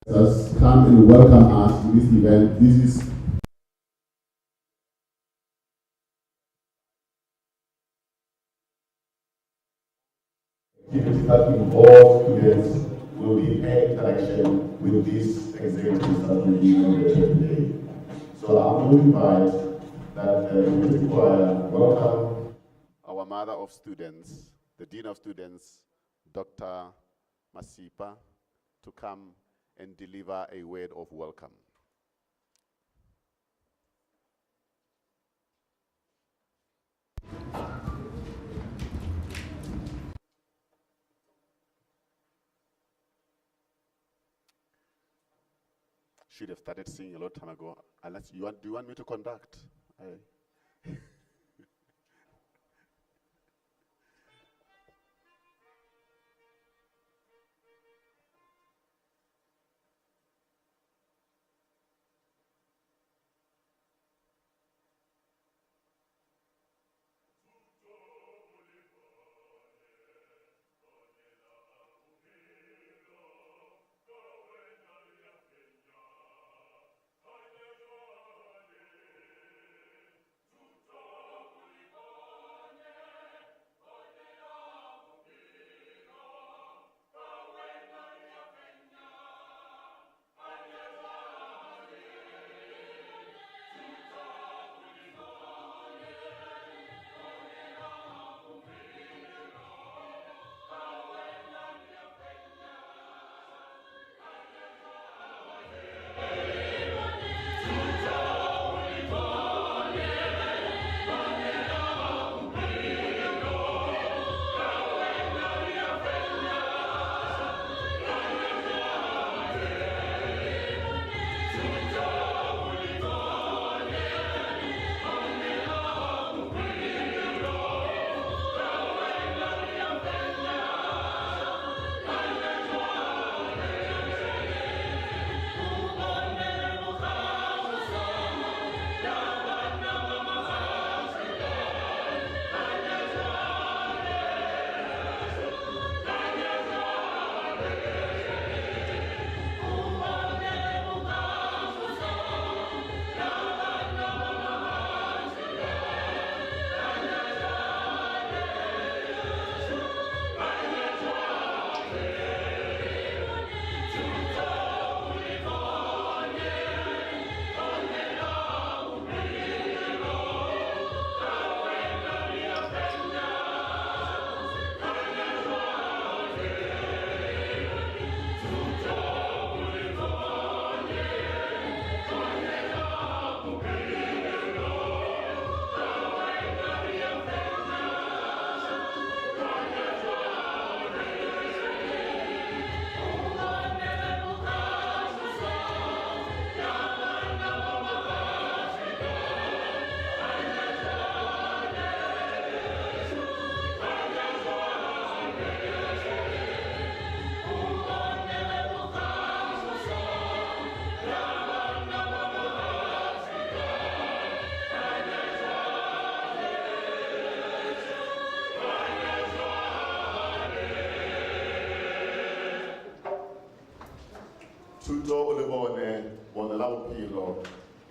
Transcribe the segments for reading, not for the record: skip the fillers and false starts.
Let's come and welcome us to this event. This is activities that involve students will be in interaction with these executives that will be inaugurated today. So I'm going to invite that the choir welcome our Mother of Students, the Dean of Students, Dr. Masipa, to come and deliver a word of welcome. Should have started singing a long time ago. Unless do you want me to conduct?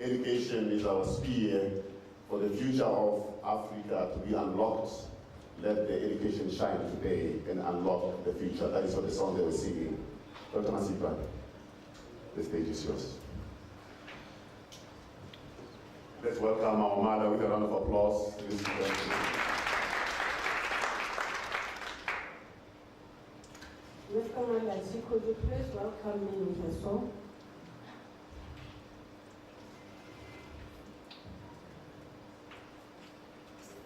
Education is our spear for the future of Africa to be unlocked. Let the education shine today and unlock the future. That is what the song they were singing. Dr. Masipa, the stage is yours. Let's welcome our mother with a round of applause. Miss Commander, could you please welcome me with a song?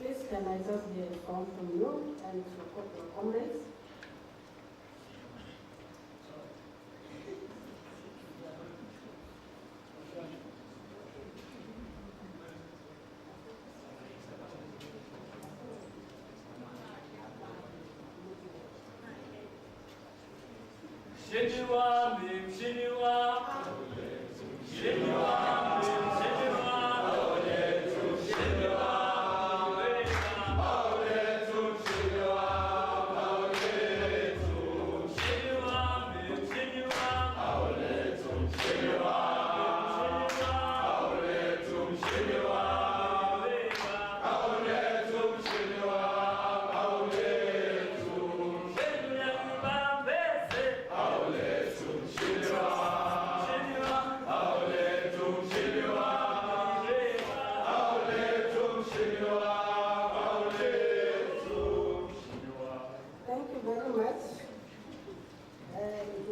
Please, can I just hear a song from you and your comrades?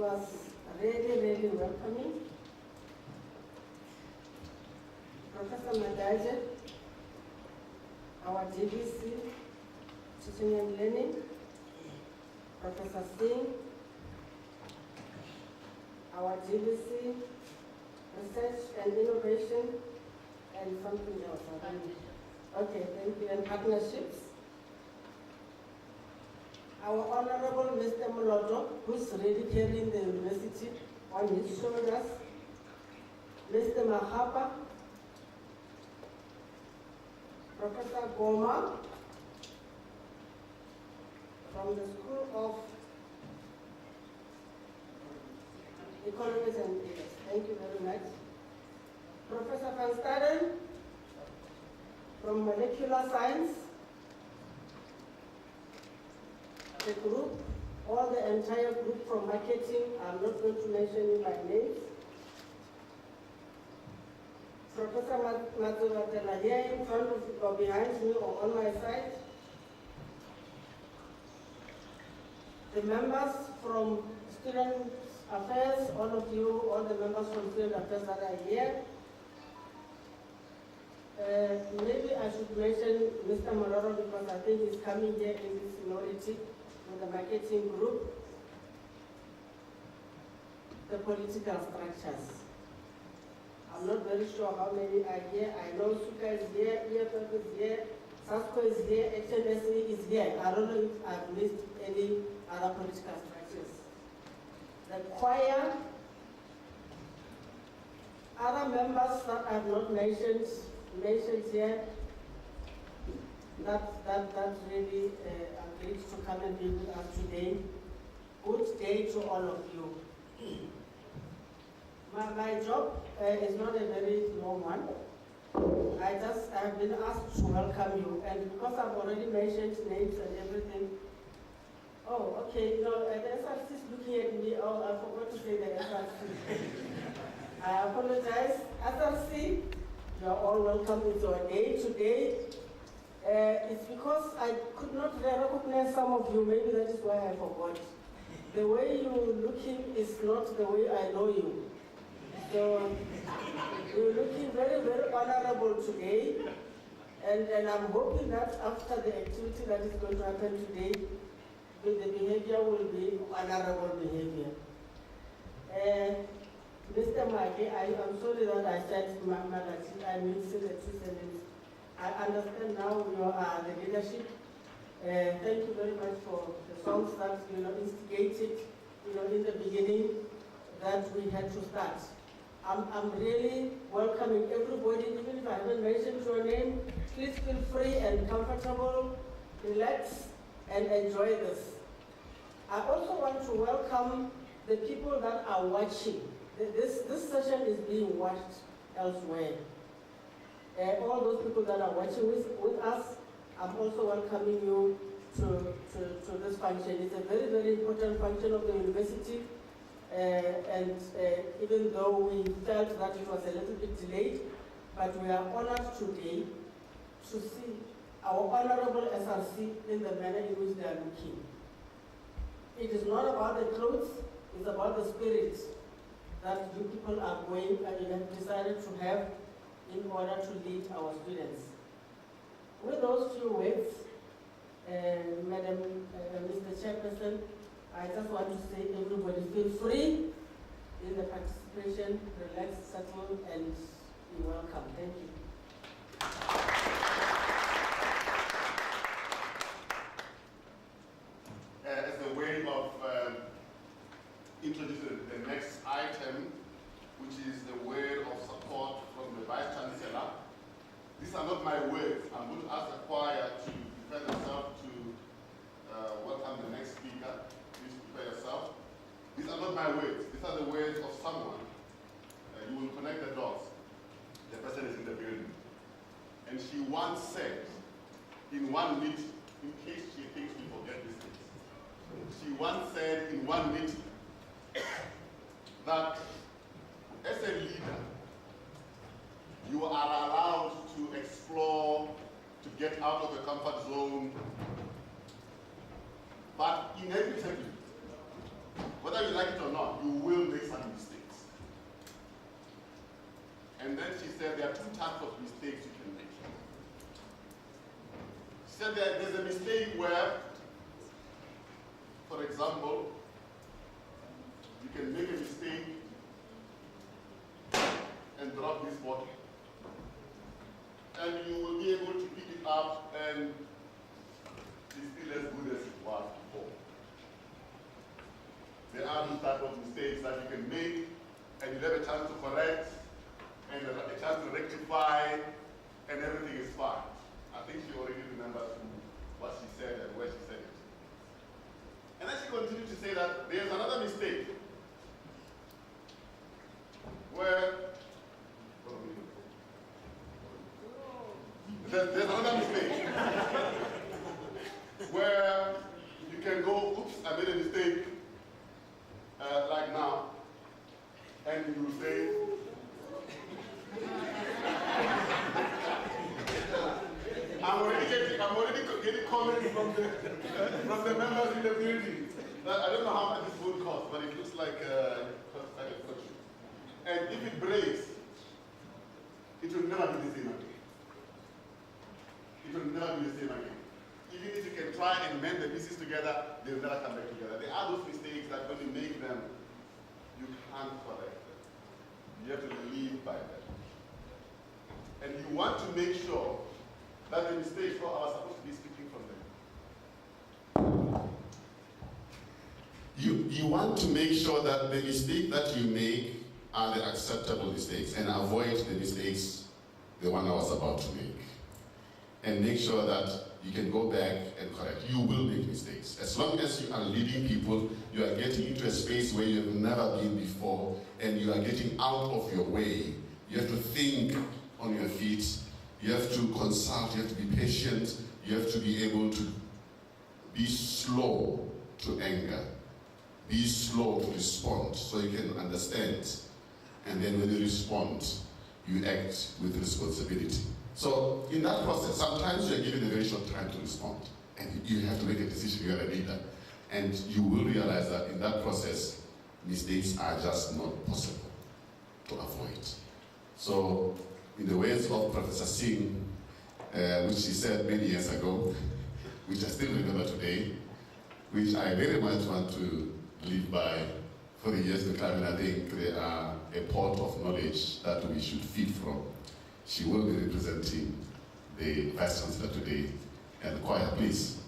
was really, really welcoming. Professor Madaje, our DVC, Teaching and Learning, Professor Singh, our DVC, Research and Innovation, and something else. Okay, thank you. And Partnerships. Our Honorable Mr. Moloto, who's really carrying the university on his shoulders. Mr. Mahapa, Professor Goma, from the School of Economics and Business. Thank you very much. Professor Van Staden, from Molecular Science. The group, all the entire group from marketing, I'm not going to mention you by names. Professor Matsuvatela here in front of or behind me or on my side. The members from Student Affairs, all of you, all the members from Student Affairs that are here. Maybe I should mention Mr. Mororo because I think he's coming here in this minority with the marketing group. The political structures. I'm not very sure how many are here. I know Suka is here, EFF is here, SASCO is here, HNSE is here. I don't know if I've missed any other political structures. The choir, other members that I've not mentioned here, that really agreed to come and be with us today. Good day to all of you. My job is not a very long one. I've been asked to welcome you, and because I've already mentioned names and everything. Oh, okay, the SRC is looking at me. Oh, I forgot to say the SRC. I apologize. SRC, you are all welcome to our day today. It's because I could not recognize some of you. Maybe that is why I forgot. The way you're looking is not the way I know you. So you're looking very, very honorable today. And I'm hoping that after the activity that is going to happen today, the behavior will be honorable behavior. Mr. Maki, I'm sorry that I said Malachi, I mean the two sentences. I understand now you are the leadership. Thank you very much for the songs that instigated in the beginning that we had to start. I'm really welcoming everybody, even if I haven't mentioned your name. Please feel free and comfortable, relax, and enjoy this. I also want to welcome the people that are watching. This session is being watched elsewhere. All those people that are watching with us, I'm also welcoming you to this function. It's a very, very important function of the university. And even though we felt that it was a little bit delayed, but we are honored today to see our honorable SRC in the manner in which they are looking. It is not about the clothes, it's about the spirit that you people are going and you have decided to have in order to lead our students. With those few words, Madam Mr. Chairperson, I just want to say everybody feel free in the participation, relax, settle, and be welcome. Thank you. As a way of introducing the next item, which is the word of support from the Vice Chancellor. These are not my words. I'm going to ask the choir to prepare themselves to welcome the next speaker. Please prepare yourself. These are not my words. These are the words of someone. You will connect the dots. The person is in the building. And she once said, in one meeting, in case she thinks we forget these things, she once said in one meeting that as a leader, you are allowed to explore, to get out of the comfort zone, but inevitably, whether you like it or not, then she said there are two types of mistakes you can make. She said that there's a mistake where, for example, you can make a mistake and drop this bottle. And you will be able to pick it up and it's still as good as it was before. There are these type of mistakes that you can make and you have a chance to correct and a chance to rectify and everything is fine. I think she already remembers what she said and where she said it. And then she continued to say that there's another mistake where there's another mistake where you can go, oops, I made a mistake, like now, and you will say, I'm already getting comments from the members in the building. I don't know how much this would cost, but it looks like it costs like a fortune. And if it breaks, it will never be the same again. It will never be the same again. Even if you can try and mend the pieces together, they will never come back together. There are those mistakes that when you make them, you can't correct them. You have to live by them. And you want to make sure that the mistakes are supposed to be speaking from them. You want to make sure that the mistake that you make are the acceptable mistakes and avoid the mistakes, the one I was about to make. And make sure that you can go back and correct. You will make mistakes. As long as you are leading people, you are getting into a space where you have never been before, and you are getting out of your way. You have to think on your feet. You have to consult. You have to be patient. You have to be able to be slow to anger. Be slow to respond so you can understand. And then when you respond, you act with responsibility. So in that process, sometimes you are given a very short time to respond, and you have to make a decision. You are a leader, and you will realize that in that process, mistakes are just not possible to avoid. So, in the words of Professor Singh, which she said many years ago, which I still remember today, which I very much want to live by for the years to come, and I think they are a pot of knowledge that we should feed from. She will be representing the Vice Chancellor today. And choir, please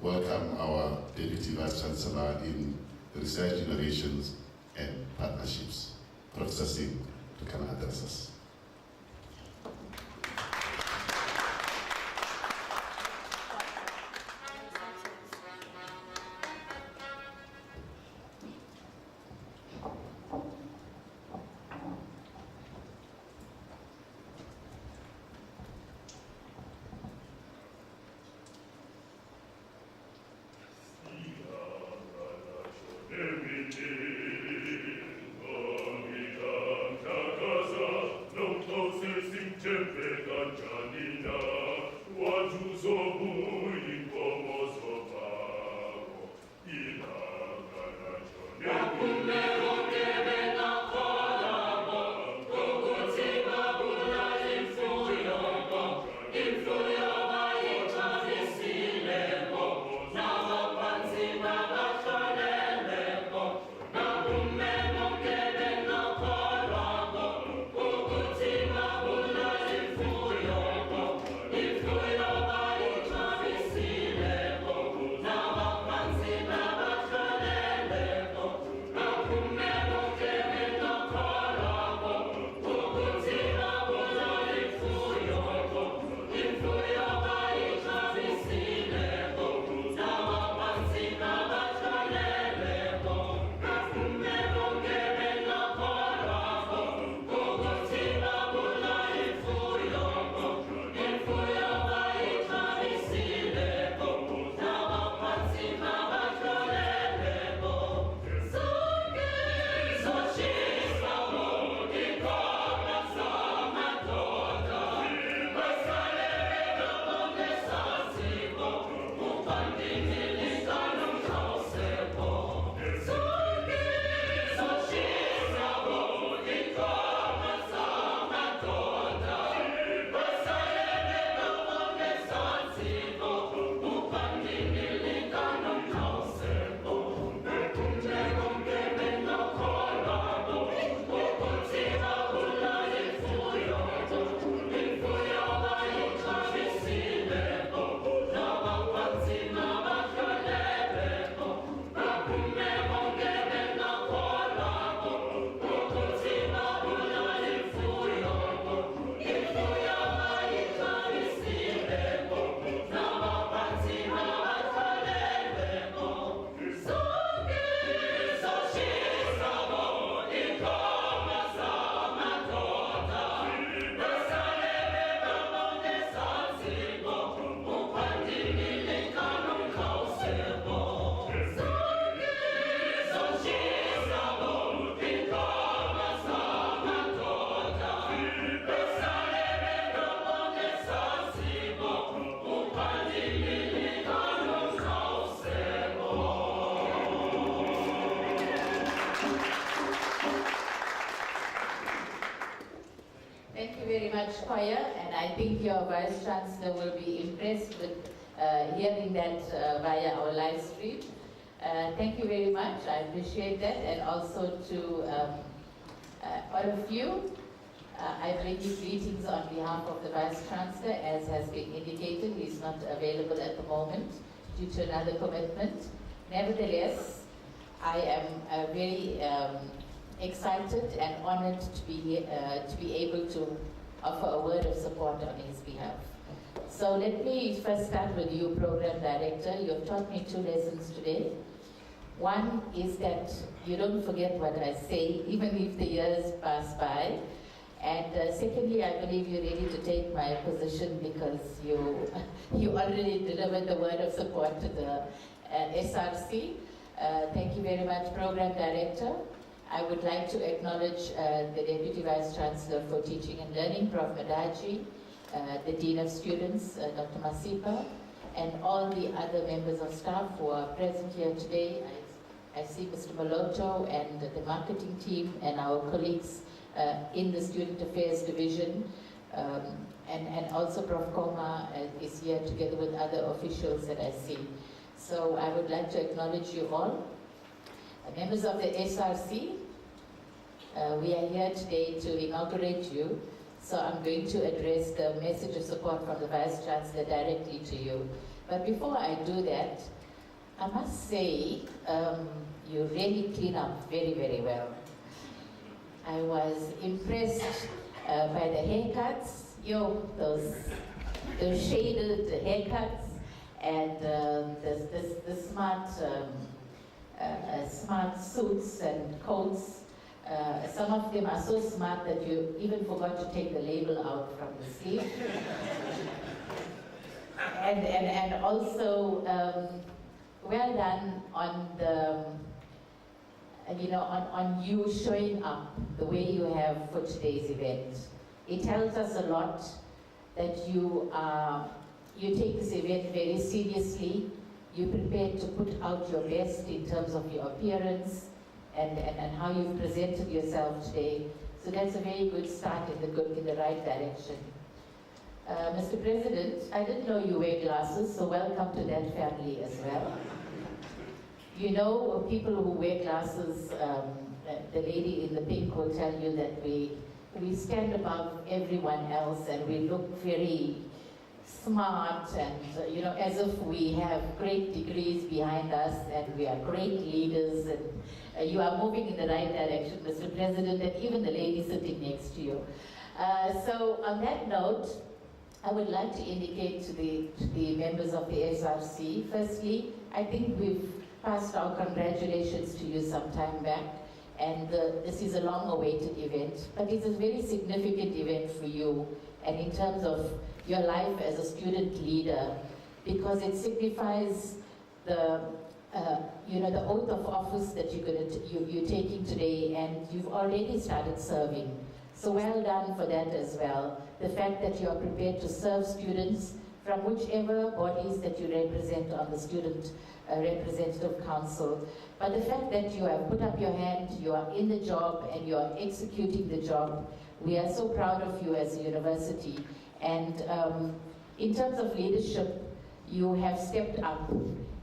welcome our Deputy Vice Chancellor in Research, Innovations and Partnerships, Professor Singh, to come and address us. Casa choir, and I think your Vice Chancellor will be impressed with hearing that via our live stream. Thank you very much, I appreciate that, and also to all of you. I bring you greetings on behalf of the Vice Chancellor. As has been indicated, he is not available at the moment due to another commitment. Nevertheless, I am very excited and honored to be able to offer a word of support on his behalf. So let me first start with you, Program Director. You've taught me 2 lessons today. One is that you don't forget what I say, even if the years pass by. And secondly, I believe you're ready to take my position because you already delivered the word of support to the SRC. Thank you very much, Program Director. I would like to acknowledge the Deputy Vice Chancellor for Teaching and Learning, Prof. Madaji, the Dean of Students, Dr. Masipa, and all the other members of staff who are present here today. I see Mr. Maloto and the marketing team and our colleagues in the Student Affairs Division, and also Prof. Koma is here together with other officials that I see. So I would like to acknowledge you all. Members of the SRC, we are here today to inaugurate you, so I'm going to address the message of support from the Vice Chancellor directly to you. But before I do that, I must say, you really clean up very, very well. I was impressed by the haircuts, those shaded haircuts, and the smart suits and coats. Some of them are so smart that you even forgot to take the label out from the sleeve. and also, well done on the, on you showing up the way you have for today's event. It tells us a lot that you take this event very seriously. You're prepared to put out your best in terms of your appearance and how you've presented yourself today. So that's a very good start in the right direction. Mr. President, I didn't know you wear glasses, so welcome to that family as well. You know, people who wear glasses, the lady in the pink will tell you that we stand above everyone else and we look very smart and, as if we have great degrees behind us and we are great leaders, and you are moving in the right direction, Mr. President, and even the lady sitting next to you. So on that note, I would like to indicate to the members of the SRC, firstly, I think we've passed our congratulations to you some time back, and this is a long-awaited event, but it's a very significant event for you, and in terms of your life as a student leader, because it signifies the oath of office that you're taking today, and you've already started serving. So well done for that as well. The fact that you are prepared to serve students from whichever bodies that you represent on the Student Representative Council. But the fact that you have put up your hand, you are in the job, and you are executing the job, we are so proud of you as a university. And in terms of leadership, you have stepped up.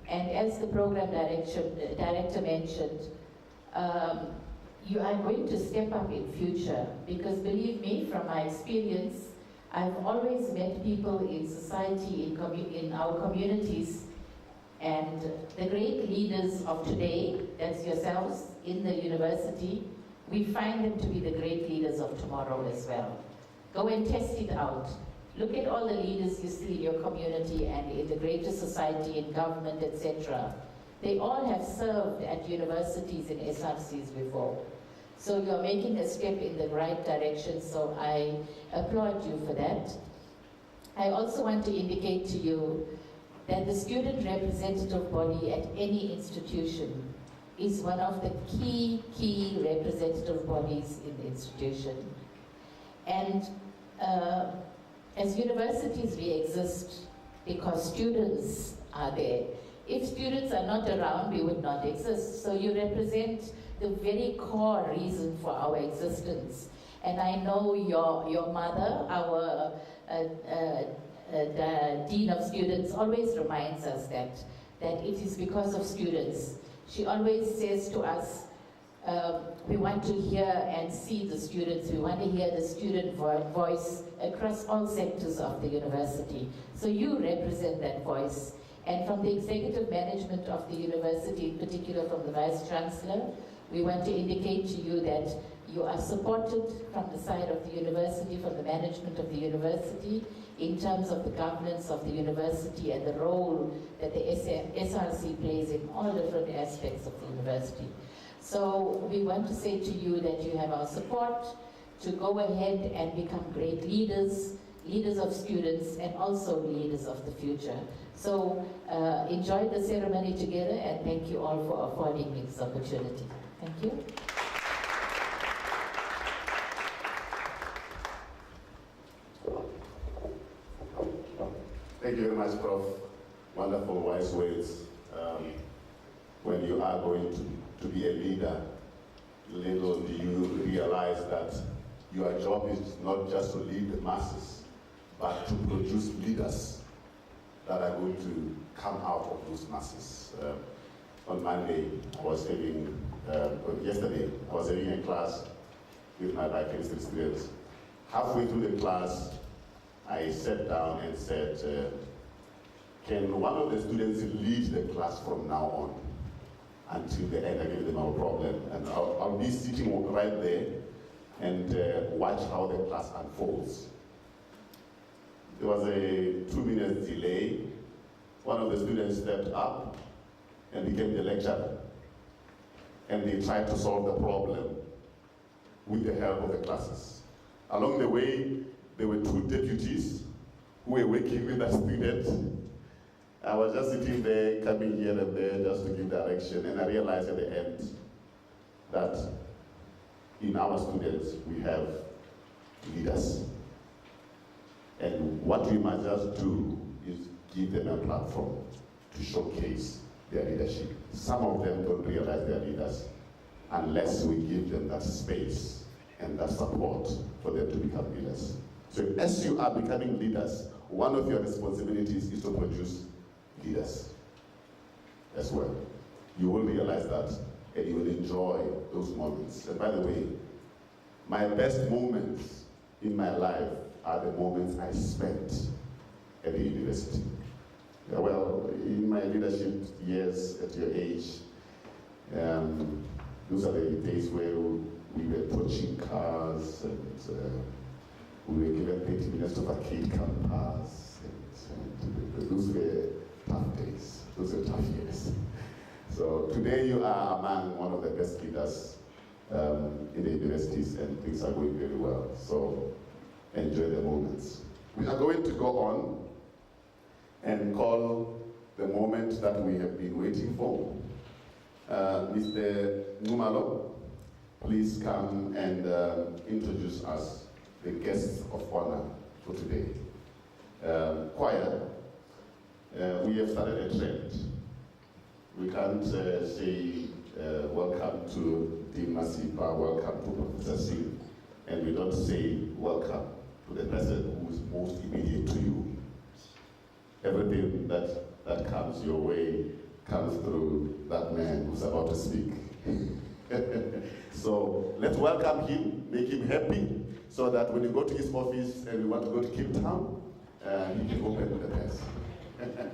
And as the program director mentioned, you are going to step up in future, because believe me, from my experience, I've always met people in society, in our communities, and the great leaders of today, that's yourselves in the university, we find them to be the great leaders of tomorrow as well. Go and test it out. Look at all the leaders you see in your community and in the greater society, in government, etc. They all have served at universities and SRCs before. So you're making a step in the right direction, so I applaud you for that. I also want to indicate to you that the student representative body at any institution is one of the key representative bodies in the institution. And as universities, we exist because students are there. If students are not around, we would not exist. So you represent the very core reason for our existence. And I know your mother, our the Dean of Students, always reminds us that it is because of students. She always says to us, we want to hear and see the students. We want to hear the student voice across all sectors of the university. So you represent that voice. And from the executive management of the university, in particular from the Vice Chancellor, we want to indicate to you that you are supported from the side of the university, from the management of the university, in terms of the governance of the university and the role that the SRC plays in all different aspects of the university. So we want to say to you that you have our support to go ahead and become great leaders, leaders of students, and also leaders of the future. So enjoy the ceremony together, and thank you all for affording me this opportunity. Thank you. Thank you very much, Prof. Wonderful, wise words. When you are going to be a leader, little do you realize that your job is not just to lead the masses, but to produce leaders that are going to come out of those masses. On Monday, yesterday, I was having a class with my biochemistry students. Halfway through the class, I sat down and said, can one of the students lead the class from now on until the end? I gave them our problem. And I'll be sitting right there and watch how the class unfolds. There was a 2-minute delay. One of the students stepped up and became the lecturer. And they tried to solve the problem with the help of the classes. Along the way, there were 2 deputies who were working with the student. I was just sitting there, coming here and there just to give direction, and I realized at the end that in our students we have leaders. And what we must just do is give them a platform to showcase their leadership. Some of them don't realize they're leaders unless we give them that space and that support for them to become leaders. So as you are becoming leaders, one of your responsibilities is to produce leaders as well. You will realize that and you will enjoy those moments. And by the way, my best moments in my life are the moments I spent at the university. Well, in my leadership years at your age, those are the days where we were pushing cars and we were given 30 minutes to vacate campus. And those were tough days. Those were tough years. So today you are among one of the best leaders in the universities, and things are going very well. So enjoy the moments. We are going to go on and call the moment that we have been waiting for. Mr. Numalo, please come and introduce us, the guests of honor for today. Choir, we have started a trend. We can't say welcome to Dean Masipa, welcome to Professor Singh, and we don't say welcome to the person who is most immediate to you. Everything that comes your way comes through that man who's about to speak. So let's welcome him, make him happy, so that when you go to his office and we want to go to Cape Town, he can open with the press. Thank you.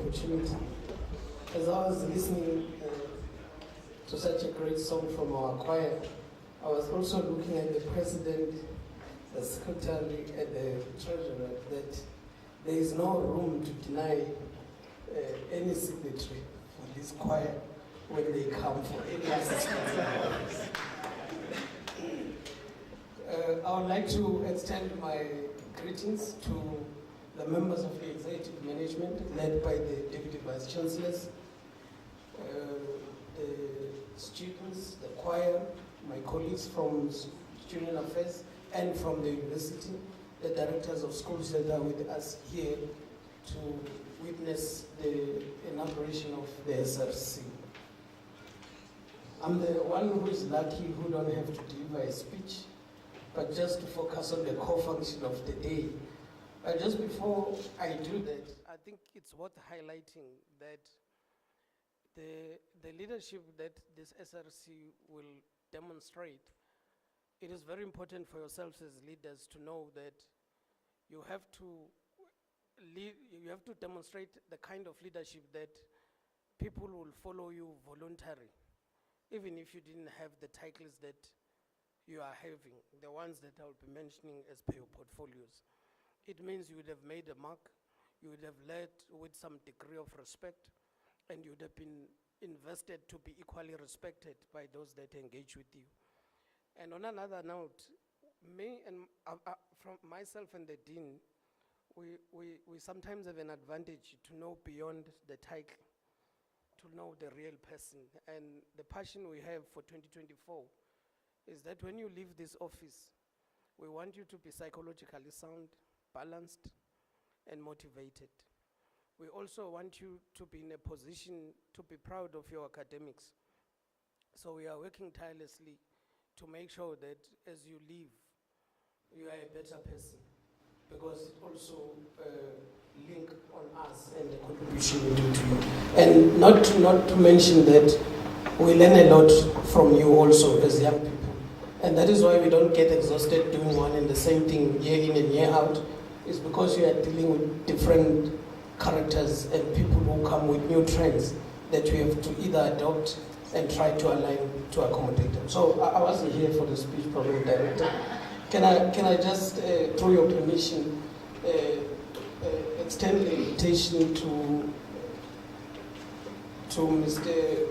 opportunity. As I was listening to such a great song from our choir, I was also looking at the president, the secretary, and the treasurer, that there is no room to deny any signatory for this choir when they come for any assistance. I would like to extend my greetings to the members of the executive management led by the Deputy Vice Chancellors, the students, the choir, my colleagues from Student Affairs and from the university, the directors of schools that are with us here to witness the inauguration of the SRC. I'm the one who is lucky who don't have to deliver a speech, but just to focus on the core function of the day. Just before I do that, I think it's worth highlighting that the leadership that this SRC will demonstrate, it is very important for yourselves as leaders to know that you have to demonstrate the kind of leadership that people will follow you voluntarily, even if you didn't have the titles that you are having, the ones that I'll be mentioning as per your portfolios. It means you would have made a mark, you would have led with some degree of respect, and you would have been invested to be equally respected by those that engage with you. And on another note, me and from myself and the Dean, we sometimes have an advantage to know beyond the title, to know the real person. And the passion we have for 2024 is that when you leave this office, we want you to be psychologically sound, balanced, and motivated. We also want you to be in a position to be proud of your academics. So we are working tirelessly to make sure that as you leave, you are a better person, because it also link on us and the contribution we do to you. And not to mention that we learn a lot from you also as young people. And that is why we don't get exhausted doing one and the same thing year in and year out. It's because you are dealing with different characters and people who come with new trends that we have to either adopt and try to align to accommodate them. So I wasn't here for the speech, program director. Can I just, through your permission, extend the invitation to Mr.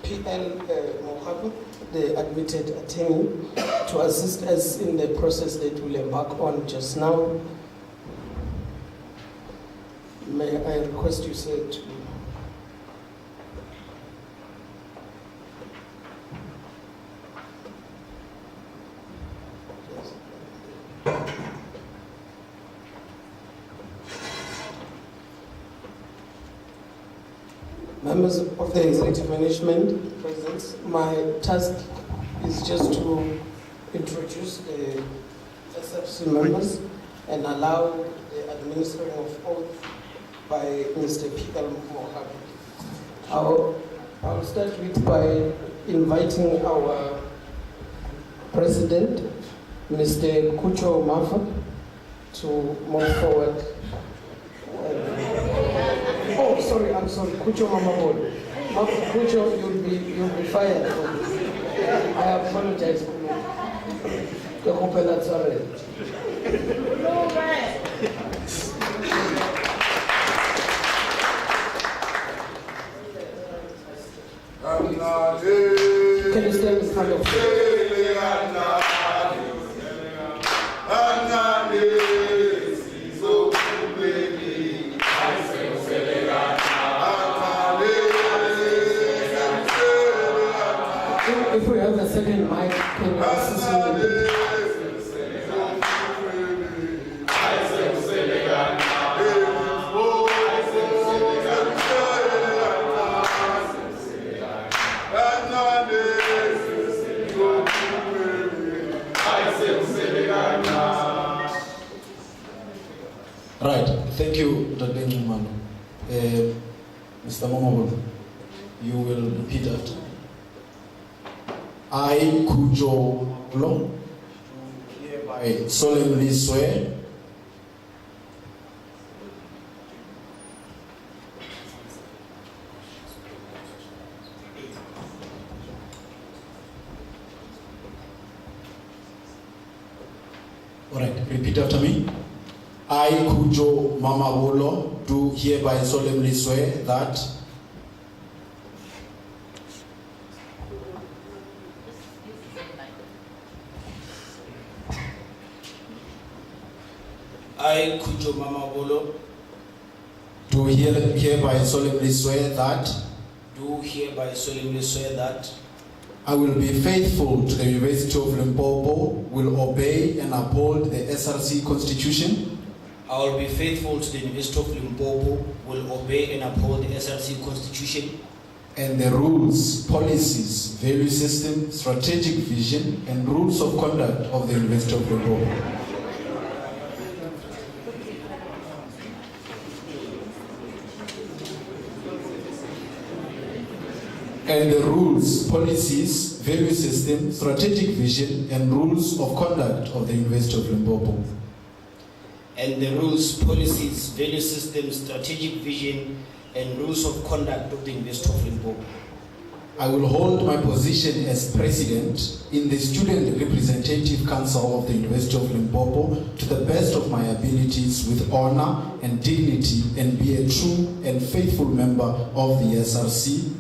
P.L. Mohamed, the admitted attorney, to assist us in the process that we'll embark on just now. May I request you, sir, to... Members of the executive management present, my task is just to introduce the SFC members and allow the administering of oath by Mr. P.L. Mohamed. I'll start with by inviting our president, Mr. Kucho Mafa, to move forward. I'm sorry, Kucho Mamabol. Kucho, you'll be fired for this. I apologize for that. I hope that's all right. Can you stand in front of me? If we have a second mic, can you assist me with it? Right, thank you, Dr. Mano. Mr. Momobolo, you will repeat after. I, Kujo Long, hereby solemnly swear All right, repeat after me. I, Kujo Mamabolo, do hereby solemnly swear that I, Kujo Mamabolo, do hereby solemnly swear that do hereby solemnly swear that I will be faithful to the University of Limpopo, will obey and uphold the SRC Constitution, I will be faithful to the University of Limpopo, will obey and uphold the SRC Constitution and the rules, policies, value system, strategic vision, and rules of conduct of the University of Limpopo. And the rules, policies, value system, strategic vision, and rules of conduct of the University of Limpopo. and the rules, policies, value systems, strategic vision, and rules of conduct of the University of Limpopo. I will hold my position as president in the Student Representative Council of the University of Limpopo to the best of my abilities with honor and dignity, and be a true and faithful member of the SRC.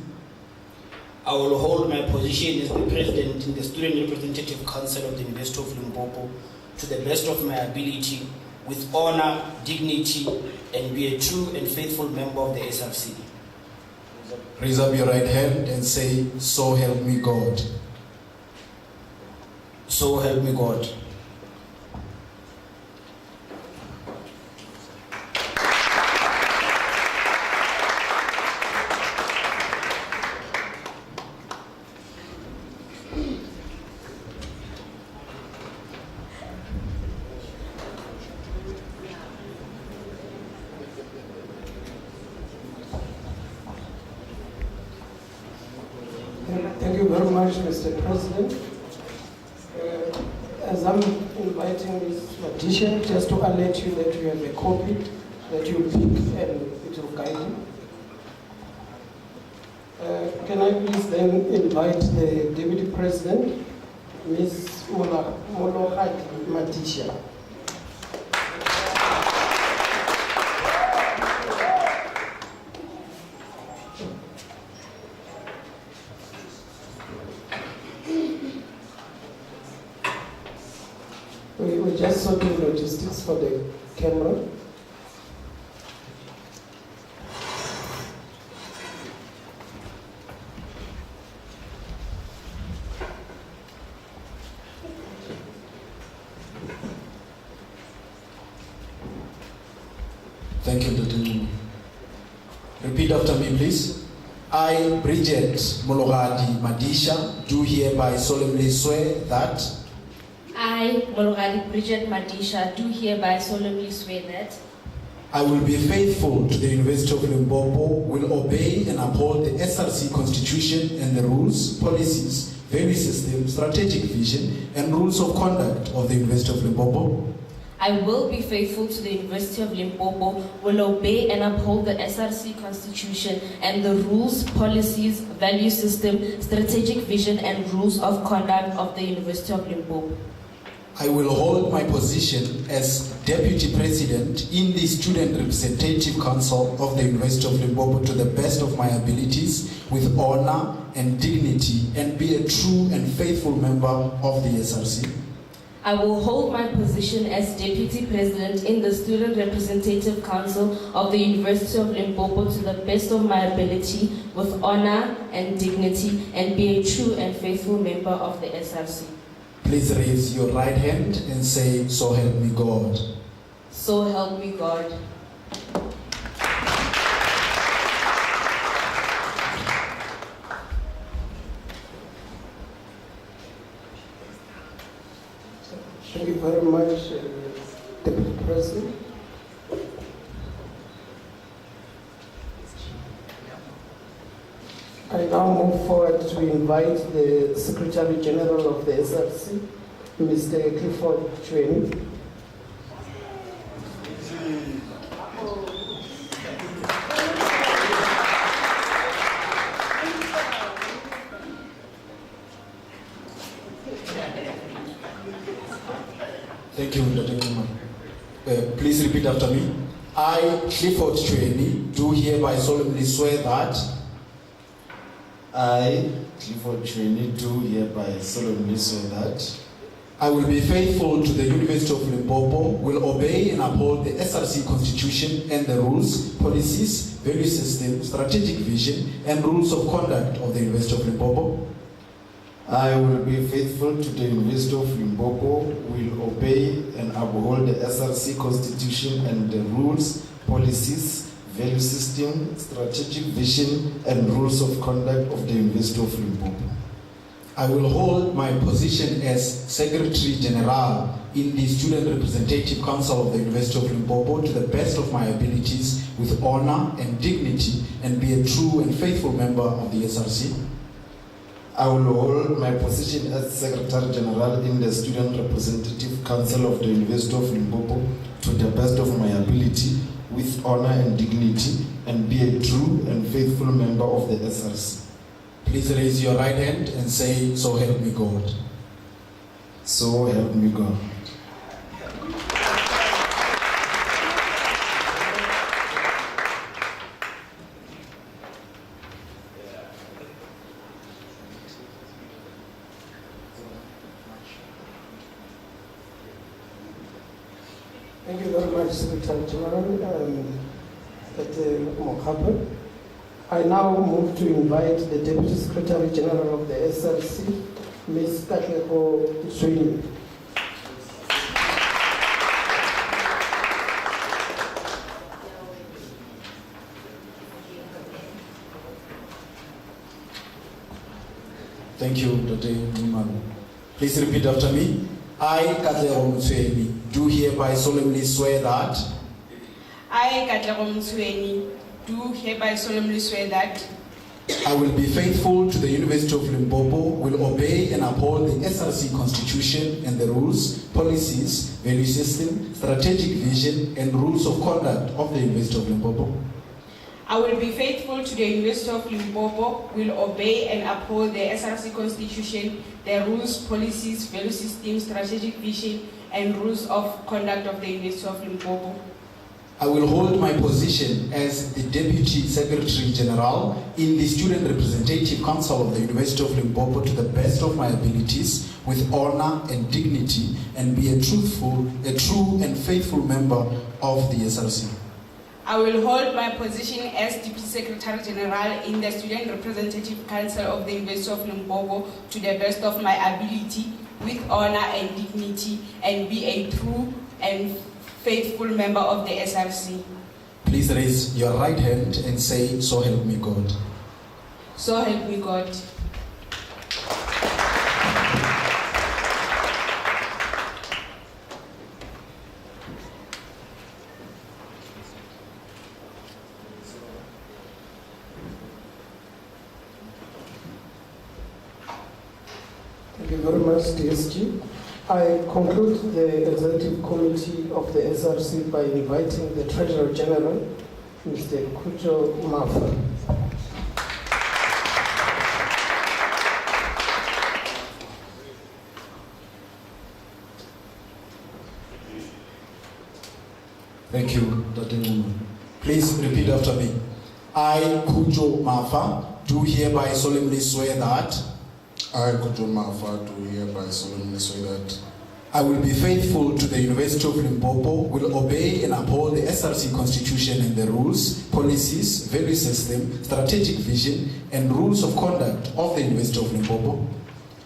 I will hold my position as the president in the Student Representative Council of the University of Limpopo to the best of my ability with honor, dignity, and be a true and faithful member of the SRC. Raise up your right hand and say, "So help me God." So help me God. Thank you very much, Mr. President. As I'm inviting Ms. Matisha, just to alert you that you have a copy that you pick and it will guide you. Can I please then invite the Deputy President, Ms. Molohadi Matisha. We just sorting logistics for the camera. Thank you, Dr. Numa. Repeat after me, please. I, Bridget Mologadi Madisha, do hereby solemnly swear that I, Mologadi Bridget Madisha, do hereby solemnly swear that I will be faithful to the University of Limpopo, will obey and uphold the SRC Constitution and the rules, policies, value system, strategic vision, and rules of conduct of the University of Limpopo. I will be faithful to the University of Limpopo, will obey and uphold the SRC Constitution and the rules, policies, value system, strategic vision, and rules of conduct of the University of Limpopo. I will hold my position as Deputy President in the Student Representative Council of the University of Limpopo to the best of my abilities with honor and dignity, and be a true and faithful member of the SRC. I will hold my position as Deputy President in the Student Representative Council of the University of Limpopo to the best of my ability with honor and dignity, and be a true and faithful member of the SRC. Please raise your right hand and say, "So help me God." So help me God. Thank you very much, Deputy President. I now move forward to invite the Secretary General of the SRC, Mr. Clifford Chweni. Thank Thank you, Dr. Numa. Please repeat after me. I, Clifford Chweni, do hereby solemnly swear that I, Clifford Chweni, do hereby solemnly swear that I will be faithful to the University of Limpopo, will obey and uphold the SRC Constitution and the rules, policies, value system, strategic vision, and rules of conduct of the University of Limpopo. I will be faithful to the University of Limpopo, will obey and uphold the SRC Constitution and the rules, policies, value system, strategic vision, and rules of conduct of the University of Limpopo. I will hold my position as Secretary General in the Student Representative Council of the University of Limpopo to the best of my abilities with honor and dignity, and be a true and faithful member of the SRC. I will hold my position as Secretary General in the Student Representative Council of the University of Limpopo to the best of my ability with honor and dignity, and be a true and faithful member of the SRC. Please raise your right hand and say, "So help me God." So help me God. Thank you very much, Secretary General Mokhapa. I now move to invite the Deputy Secretary General of the SRC, Ms. Katlego Sweeney. Thank you, Dr. Numa. Please repeat after me. I, Katlego Mtsweni, do hereby solemnly swear that I, Katlego Mtsweni, do hereby solemnly swear that I will be faithful to the University of Limpopo, will obey and uphold the SRC Constitution and the rules, policies, value system, strategic vision, and rules of conduct of the University of Limpopo. I will be faithful to the University of Limpopo, will obey and uphold the SRC Constitution, the rules, policies, value system, strategic vision, and rules of conduct of the University of Limpopo. I will hold my position as the Deputy Secretary General in the Student Representative Council of the University of Limpopo to the best of my abilities with honor and dignity, and be a true and faithful member of the SRC. I will hold my position as Deputy Secretary General in the Student Representative Council of the University of Limpopo to the best of my ability with honor and dignity, and be a true and faithful member of the SRC. Please raise your right hand and say, "So help me God." So help me God. Thank you very much, DSG. I conclude the Executive Committee of the SRC by inviting the Treasurer General, Mr. Kujo Mafa. Thank you, Dr. Numa. Please repeat after me. I, Kujo Mafa, do hereby solemnly swear that I, Kujo Mafa, do hereby solemnly swear that I will be faithful to the University of Limpopo, will obey and uphold the SRC Constitution and the rules, policies, value system, strategic vision, and rules of conduct of the University of Limpopo.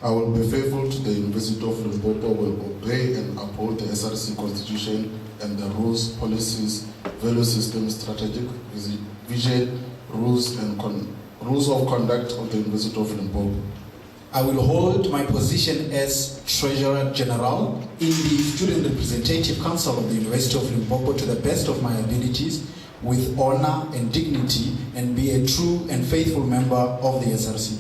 I will be faithful to the University of Limpopo, will obey and uphold the SRC Constitution and the rules, policies, value system, strategic vision, rules of conduct of the University of Limpopo. I will hold my position as Treasurer General in the Student Representative Council of the University of Limpopo to the best of my abilities with honor and dignity, and be a true and faithful member of the SRC.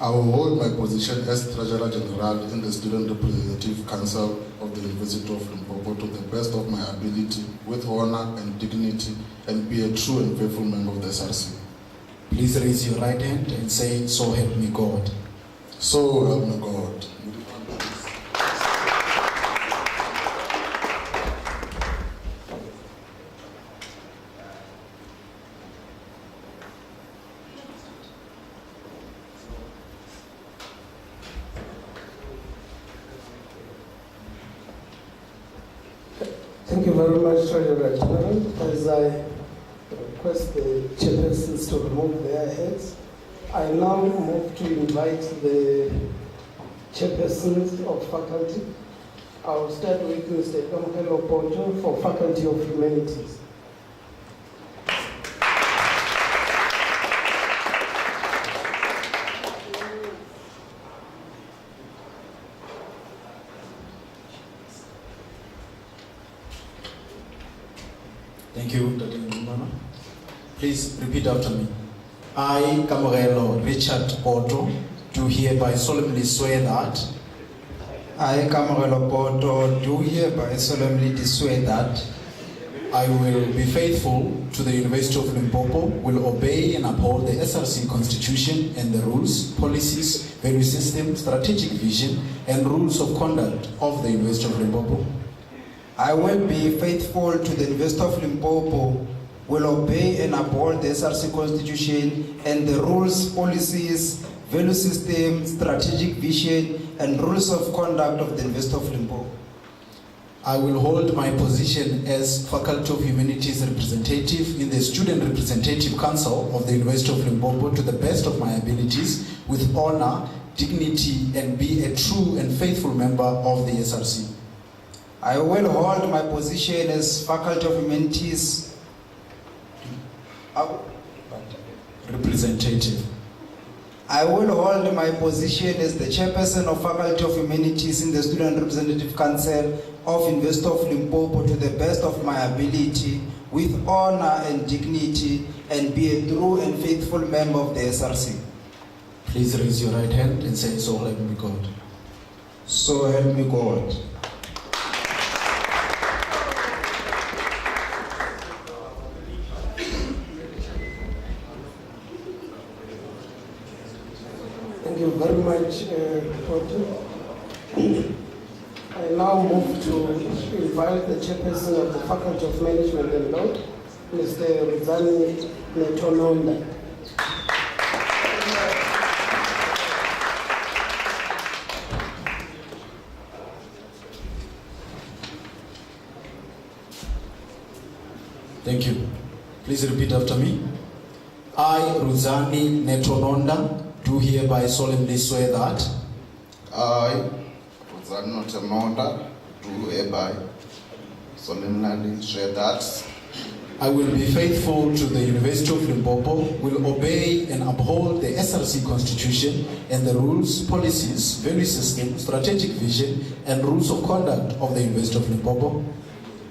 I will hold my position as Treasurer General in the Student Representative Council of the University of Limpopo to the best of my ability with honor and dignity, and be a true and faithful member of the SRC. Please raise your right hand and say, "So help me God." So help me God. Thank you very much, Treasurer General. As I request the chairpersons to remove their heads, I now move to invite the chairpersons of faculty. I will start with Mr. Kamkelo Poto for Faculty of Humanities. Thank you, Dr. Ndimana. Please repeat after me. I, Kamorelo Richard Poto, do hereby solemnly swear that I, Kamorelo Poto, do hereby solemnly swear that I will be faithful to the University of Limpopo, will obey and uphold the SRC Constitution and the rules, policies, value system, strategic vision, and rules of conduct of the University of Limpopo. I will be faithful to the University of Limpopo, will obey and uphold the SRC Constitution and the rules, policies, value system, strategic vision, and rules of conduct of the University of Limpopo. I will hold my position as Faculty of Humanities representative in the Student Representative Council of the University of Limpopo to the best of my abilities, with honor, dignity, and be a true and faithful member of the SRC. I will hold my position as Faculty of Humanities representative. I will hold my position as the Chairperson of Faculty of Humanities in the Student Representative Council of University of Limpopo to the best of my ability, with honor and dignity, and be a true and faithful member of the SRC. Please raise your right hand and say, so help me God. So help me God. Thank you very much, Poto. I now move to invite the chairperson of the Faculty of Management and Law, Mr. Ruzani Netononda. Thank you. Please repeat after me. I, Ruzani Netononda, do hereby solemnly swear that I, Ruzani Netononda, do hereby solemnly swear that I will be faithful to the University of Limpopo, will obey and uphold the SRC Constitution and the rules, policies, value system, strategic vision, and rules of conduct of the University of Limpopo.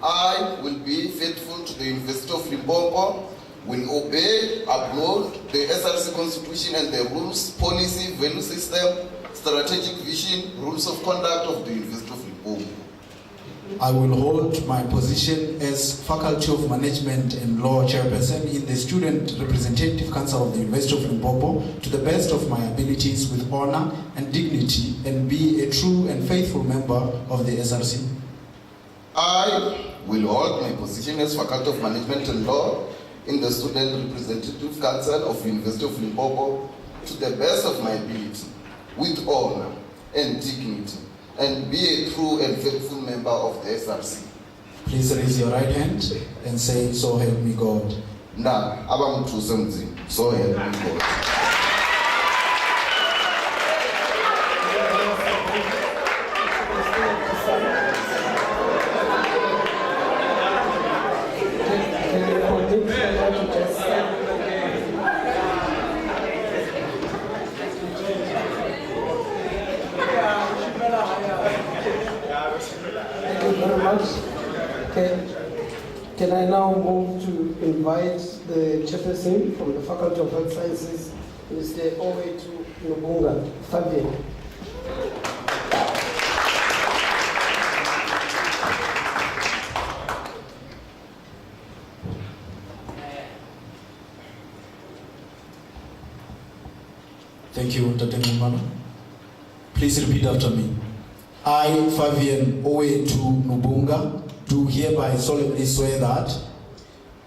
I will be faithful to the University of Limpopo, will obey, uphold the SRC Constitution and the rules, policy, value system, strategic vision, rules of conduct of the University of Limpopo. I will hold my position as Faculty of Management and Law Chairperson in the Student Representative Council of the University of Limpopo to the best of my abilities, with honor and dignity, and be a true and faithful member of the SRC. I will hold my position as Faculty of Management and Law in the Student Representative Council of the University of Limpopo to the best of my ability, with honor and dignity, and be a true and faithful member of the SRC. Please raise your right hand and say, so help me God. Nah, so help me God. Can I now move to invite the chairperson from the Faculty of Health Sciences, Mr. Owetu Nubunga, Fabian. Thank you, Dr. Ndimana. Please repeat after me. I, Fabian Owetu Nubunga, do hereby solemnly swear that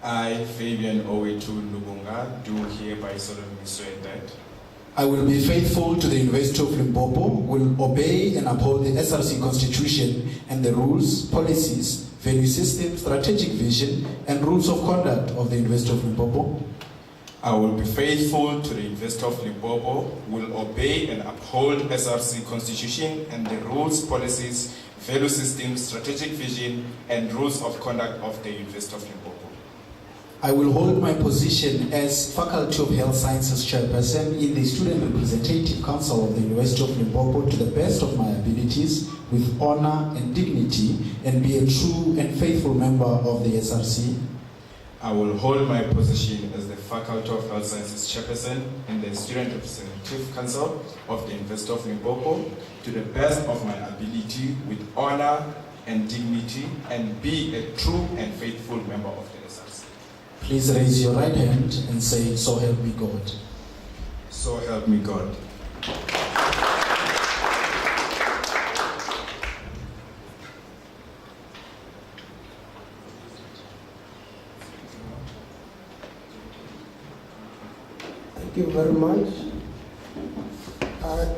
I, Fabian Owetu Nubunga, do hereby solemnly swear that I will be faithful to the University of Limpopo, will obey and uphold the SRC Constitution and the rules, policies, value system, strategic vision, and rules of conduct of the University of Limpopo. I will be faithful to the University of Limpopo, will obey and uphold SRC Constitution and the rules, policies, value system, strategic vision, and rules of conduct of the University of Limpopo. I will hold my position as Faculty of Health Sciences Chairperson in the Student Representative Council of the University of Limpopo to the best of my abilities, with honor and dignity, and be a true and faithful member of the SRC. I will hold my position as the Faculty of Health Sciences Chairperson in the Student Representative Council of the University of Limpopo to the best of my ability, with honor and dignity, and be a true and faithful member of the SRC. Please raise your right hand and say, "So help me God." So help me God. Thank you very much.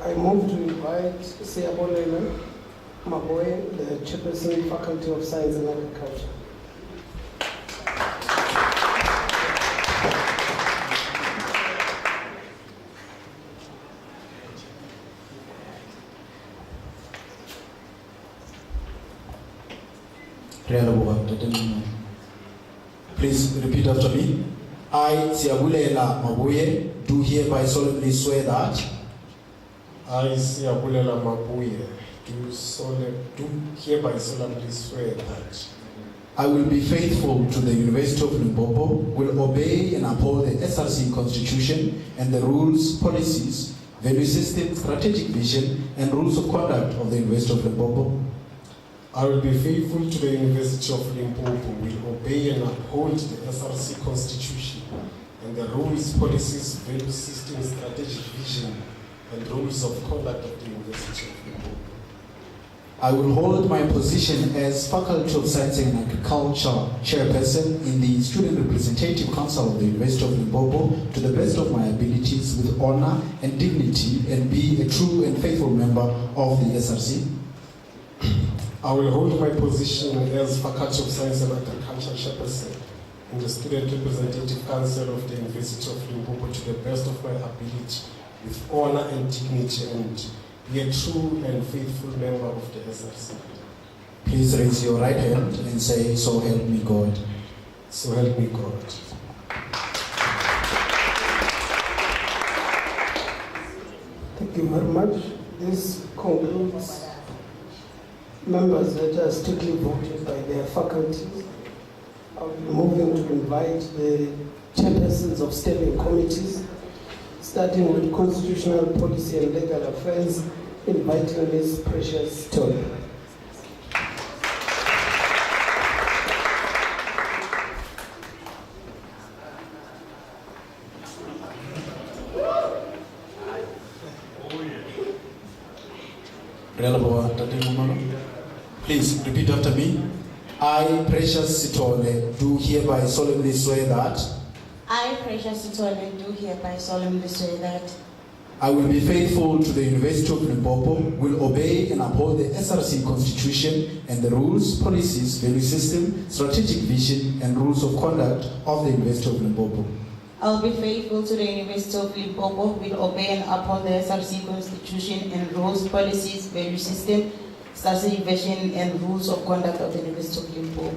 I move to invite Siyabolele Maboye, the Chairperson, Faculty of Science and Agriculture. Please repeat after me. I, Siyabulela Mabuye, do hereby solemnly swear that I, Siyabulela Mabuye, do hereby solemnly swear that I will be faithful to the University of Limpopo, will obey and uphold the SRC Constitution and the rules, policies, value system, strategic vision, and rules of conduct of the University of Limpopo. I will be faithful to the University of Limpopo, will obey and uphold the SRC Constitution and the rules, policies, value system, strategic vision, and rules of conduct of the University of Limpopo. I will hold my position as Faculty of Science and Agriculture Chairperson in the Student Representative Council of the University of Limpopo to the best of my abilities, with honor and dignity, and be a true and faithful member of the SRC. I will hold my position as Faculty of Science and Agriculture Chairperson in the Student Representative Council of the University of Limpopo to the best of my ability, with honor and dignity, and be a true and faithful member of the SRC. Please raise your right hand and say, "So help me God." So help me God. Thank you very much. This concludes members that are strictly voted by their faculties. I'll be moving to invite the chairpersons of steering committees, starting with Constitutional Policy and Legal Affairs, inviting Ms. Precious Tony. Please repeat after me. I, Precious Sitole, do hereby solemnly swear that I, Precious Sitole, do hereby solemnly swear that I will be faithful to the University of Limpopo, will obey and uphold the SRC Constitution and the rules, policies, value system, strategic vision, and rules of conduct of the University of Limpopo. I will be faithful to the University of Limpopo, will obey and uphold the SRC Constitution and rules, policies, value system, strategic vision, and rules of conduct of the University of Limpopo.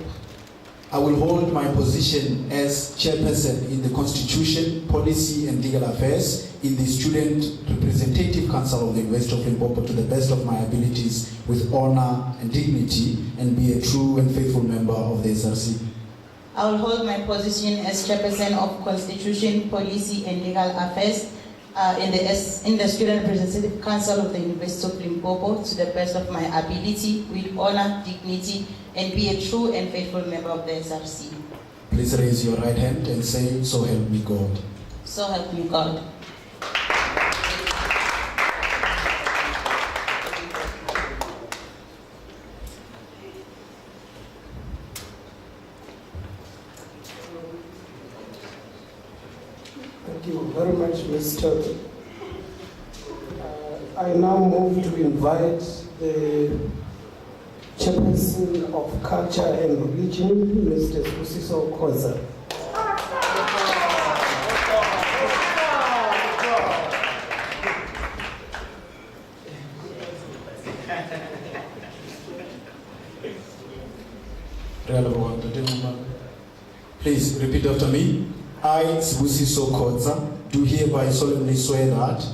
I will hold my position as chairperson in the Constitution, Policy and Legal Affairs in the Student Representative Council of the University of Limpopo to the best of my abilities, with honor and dignity, and be a true and faithful member of the SRC. I will hold my position as chairperson of Constitution, Policy and Legal Affairs in the Student Representative Council of the University of Limpopo to the best of my ability, with honor, dignity, and be a true and faithful member of the SRC. Please raise your right hand and say, "So help me God." So help me God. Thank you very much, Mr. I now move to invite the Chairperson of Culture and Religion, Mr. Sibusiso Khoza. Please repeat after me. I, Sibusiso Khoza, do hereby solemnly swear that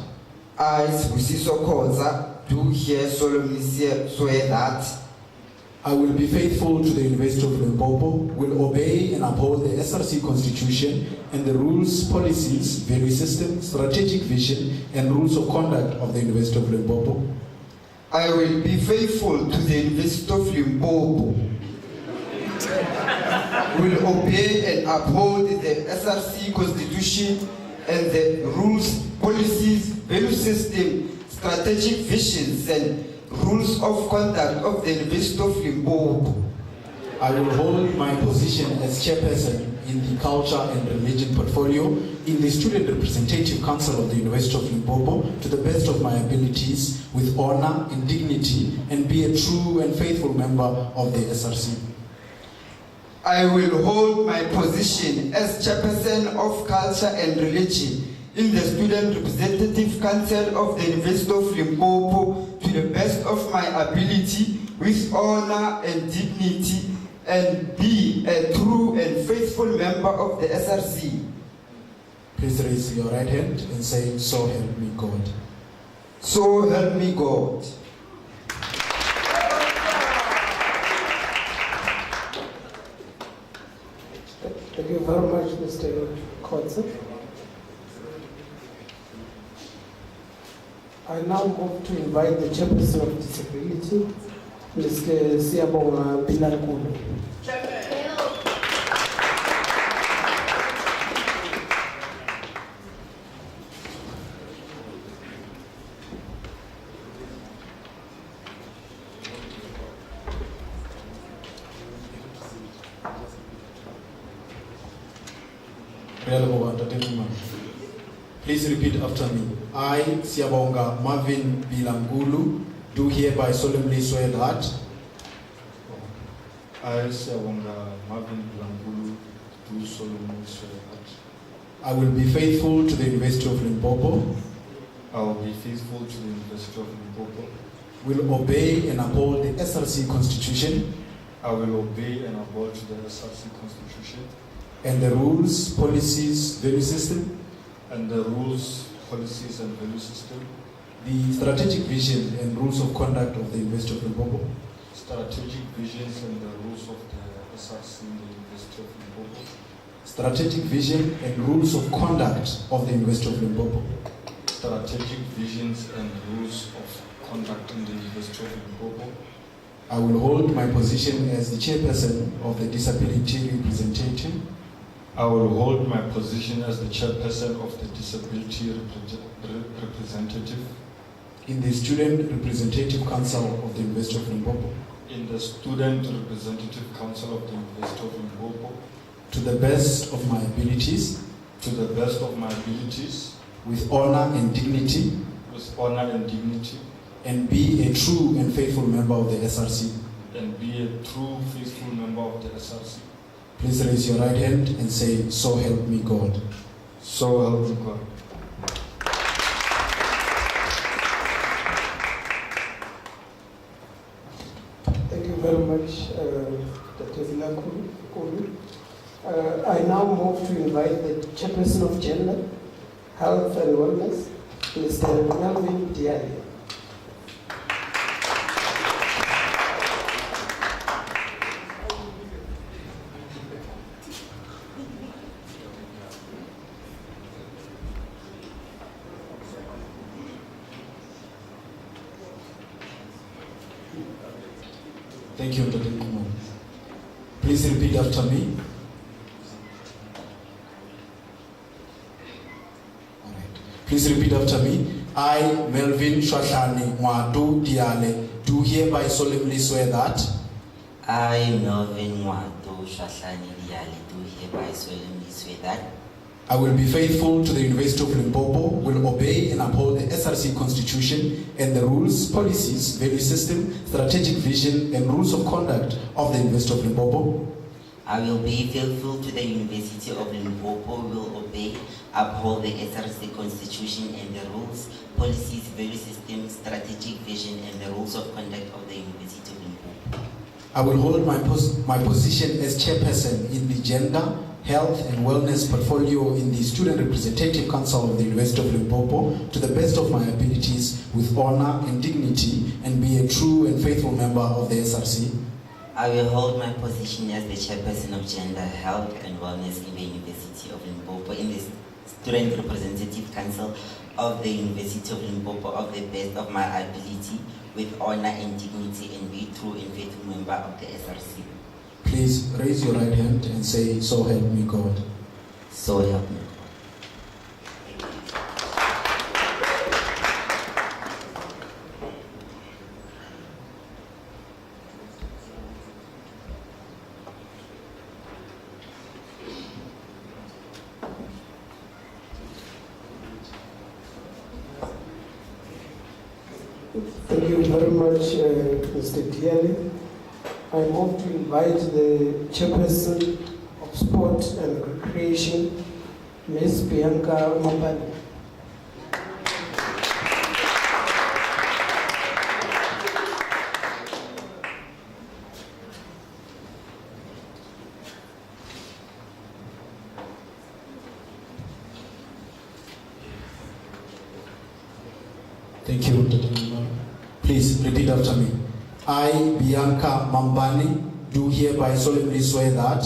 I, Sibusiso Khoza, do here solemnly swear that I will be faithful to the University of Limpopo, will obey and uphold the SRC Constitution and the rules, policies, value system, strategic vision, and rules of conduct of the University of Limpopo. I will be faithful to the University of Limpopo, will obey and uphold the SRC Constitution and the rules, policies, value system, strategic visions, and rules of conduct of the University of Limpopo. I will hold my position as chairperson in the Culture and Religion portfolio in the Student Representative Council of the University of Limpopo to the best of my abilities with honor and dignity, and be a true and faithful member of the SRC. I will hold my position as chairperson of Culture and Religion in the Student Representative Council of the University of Limpopo to the best of my ability with honor and dignity, and be a true and faithful member of the SRC. Please raise your right hand and say, "So help me God." So help me God. Thank you very much, Mr. Khoza. I now move to invite the Chairperson of Disability, Mr. Siabonga Binakulu. Please repeat after me. I, Siabonga Marvin Bilangulu, do hereby solemnly swear that I, Siabonga Marvin Bilangulu, do solemnly swear that I will be faithful to the University of Limpopo, I will be faithful to the University of Limpopo, will obey and uphold the SRC Constitution, I will obey and uphold the SRC Constitution, and the rules, policies, value system, and the rules, policies, and value system, the strategic vision and rules of conduct of the University of Limpopo, strategic visions and the rules of the SRC in the University of Limpopo, strategic vision and rules of conduct of the University of Limpopo, strategic visions and rules of conduct in the University of Limpopo. I will hold my position as the chairperson of the Disability Representative. I will hold my position as the chairperson of the Disability Representative in the Student Representative Council of the University of Limpopo, in the Student Representative Council of the University of Limpopo, to the best of my abilities, to the best of my abilities, with honor and dignity, with honor and dignity, and be a true and faithful member of the SRC. and be a true, faithful member of the SRC. Please raise your right hand and say, "So help me God." So help me God. Thank you very much, Dr. Binakulu. I now move to invite the Chairperson of Gender, Health and Wellness, Mr. Melvin Diallo. Thank you, Dr. Kumar. Please repeat after me. All right. Please repeat after me. I, Melvin Shwahlani Mwadu Diale, do hereby solemnly swear that I, Melvin Mwadu Shwahlani Diale, do hereby solemnly swear that I will be faithful to the University of Limpopo, will obey and uphold the SRC Constitution and the rules, policies, value system, strategic vision, and rules of conduct of the University of Limpopo. I will be faithful to the University of Limpopo, will obey, uphold the SRC Constitution and the rules, policies, value system, strategic vision, and the rules of conduct of the University of Limpopo. I will hold my position as chairperson in the Gender, Health and Wellness portfolio in the Student Representative Council of the University of Limpopo to the best of my abilities with honor and dignity, and be a true and faithful member of the SRC. I will hold my position as the chairperson of Gender, Health and Wellness in the University of Limpopo in the Student Representative Council of the University of Limpopo of the best of my ability with honor and dignity, and be true and faithful member of the SRC. Please raise your right hand and say, "So help me God." So help me. Thank you very much, Mr. Diale. I move to invite the Chairperson of Sport and Recreation, Ms. Bianca Mapani. Thank you, Dr. Please repeat after me. I, Bianca Mambani, do hereby solemnly swear that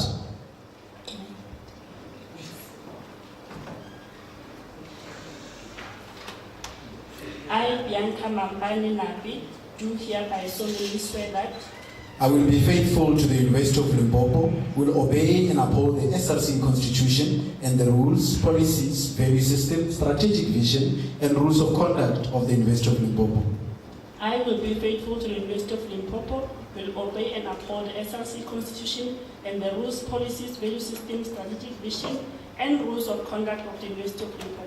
I, Bianca Mambani Nabi, do hereby solemnly swear that I will be faithful to the University of Limpopo, will obey and uphold the SRC Constitution and the rules, policies, value system, strategic vision, and rules of conduct of the University of Limpopo. I will be faithful to the University of Limpopo, will obey and uphold the SRC Constitution and the rules, policies, value system, strategic vision, and rules of conduct of the University of Limpopo.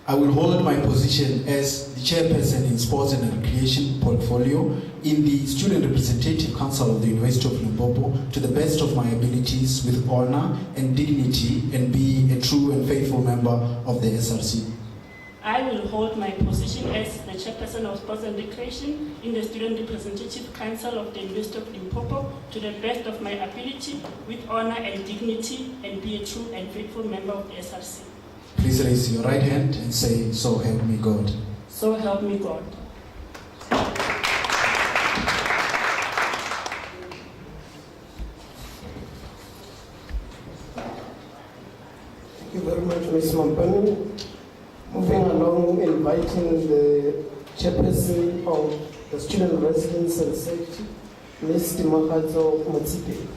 I will hold my position as the chairperson in Sports and Recreation portfolio in the Student Representative Council of the University of Limpopo to the best of my abilities with honor and dignity, and be a true and faithful member of the SRC. I will hold my position as the chairperson of Sports and Recreation in the Student Representative Council of the University of Limpopo to the best of my ability with honor and dignity, and be a true and faithful member of the SRC. Please raise your right hand and say, "So help me God." So help me God. Thank you very much, Ms. Mampani. Moving along, inviting the Chairperson of the Student Residence and Safety, Ms. Timakato Motsipe.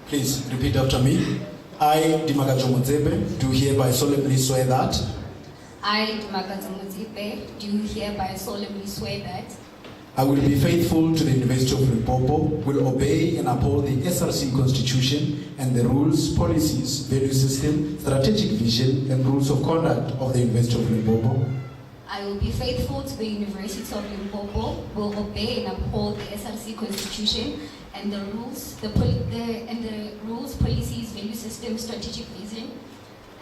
Please repeat after me. I, Dimakajo Mutsebe, do hereby solemnly swear that I, Dimakajo Mutsebe, do hereby solemnly swear that I will be faithful to the University of Limpopo, will obey and uphold the SRC Constitution and the rules, policies, value system, strategic vision, and rules of conduct of the University of Limpopo. I will be faithful to the University of Limpopo, will obey and uphold the SRC Constitution and the rules, rules, policies, value system, strategic vision,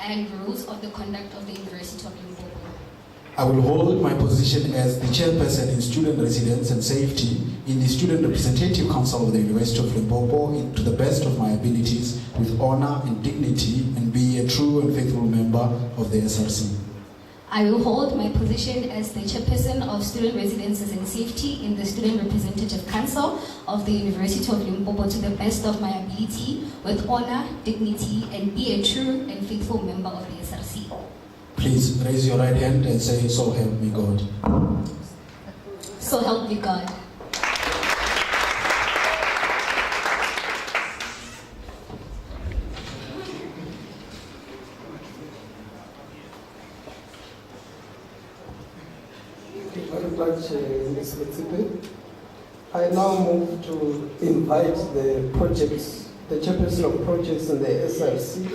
and rules of the conduct of the University of Limpopo. I will hold my position as the chairperson in Student Residence and Safety in the Student Representative Council of the University of Limpopo to the best of my abilities with honor and dignity, and be a true and faithful member of the SRC. I will hold my position as the chairperson of Student Residences and Safety in the Student Representative Council of the University of Limpopo to the best of my ability with honor, dignity, and be a true and faithful member of the SRC. Please raise your right hand and say, "So help me God." So help me God. much, Ms. Metsipe. I now move to invite the chairperson of projects in the SRC.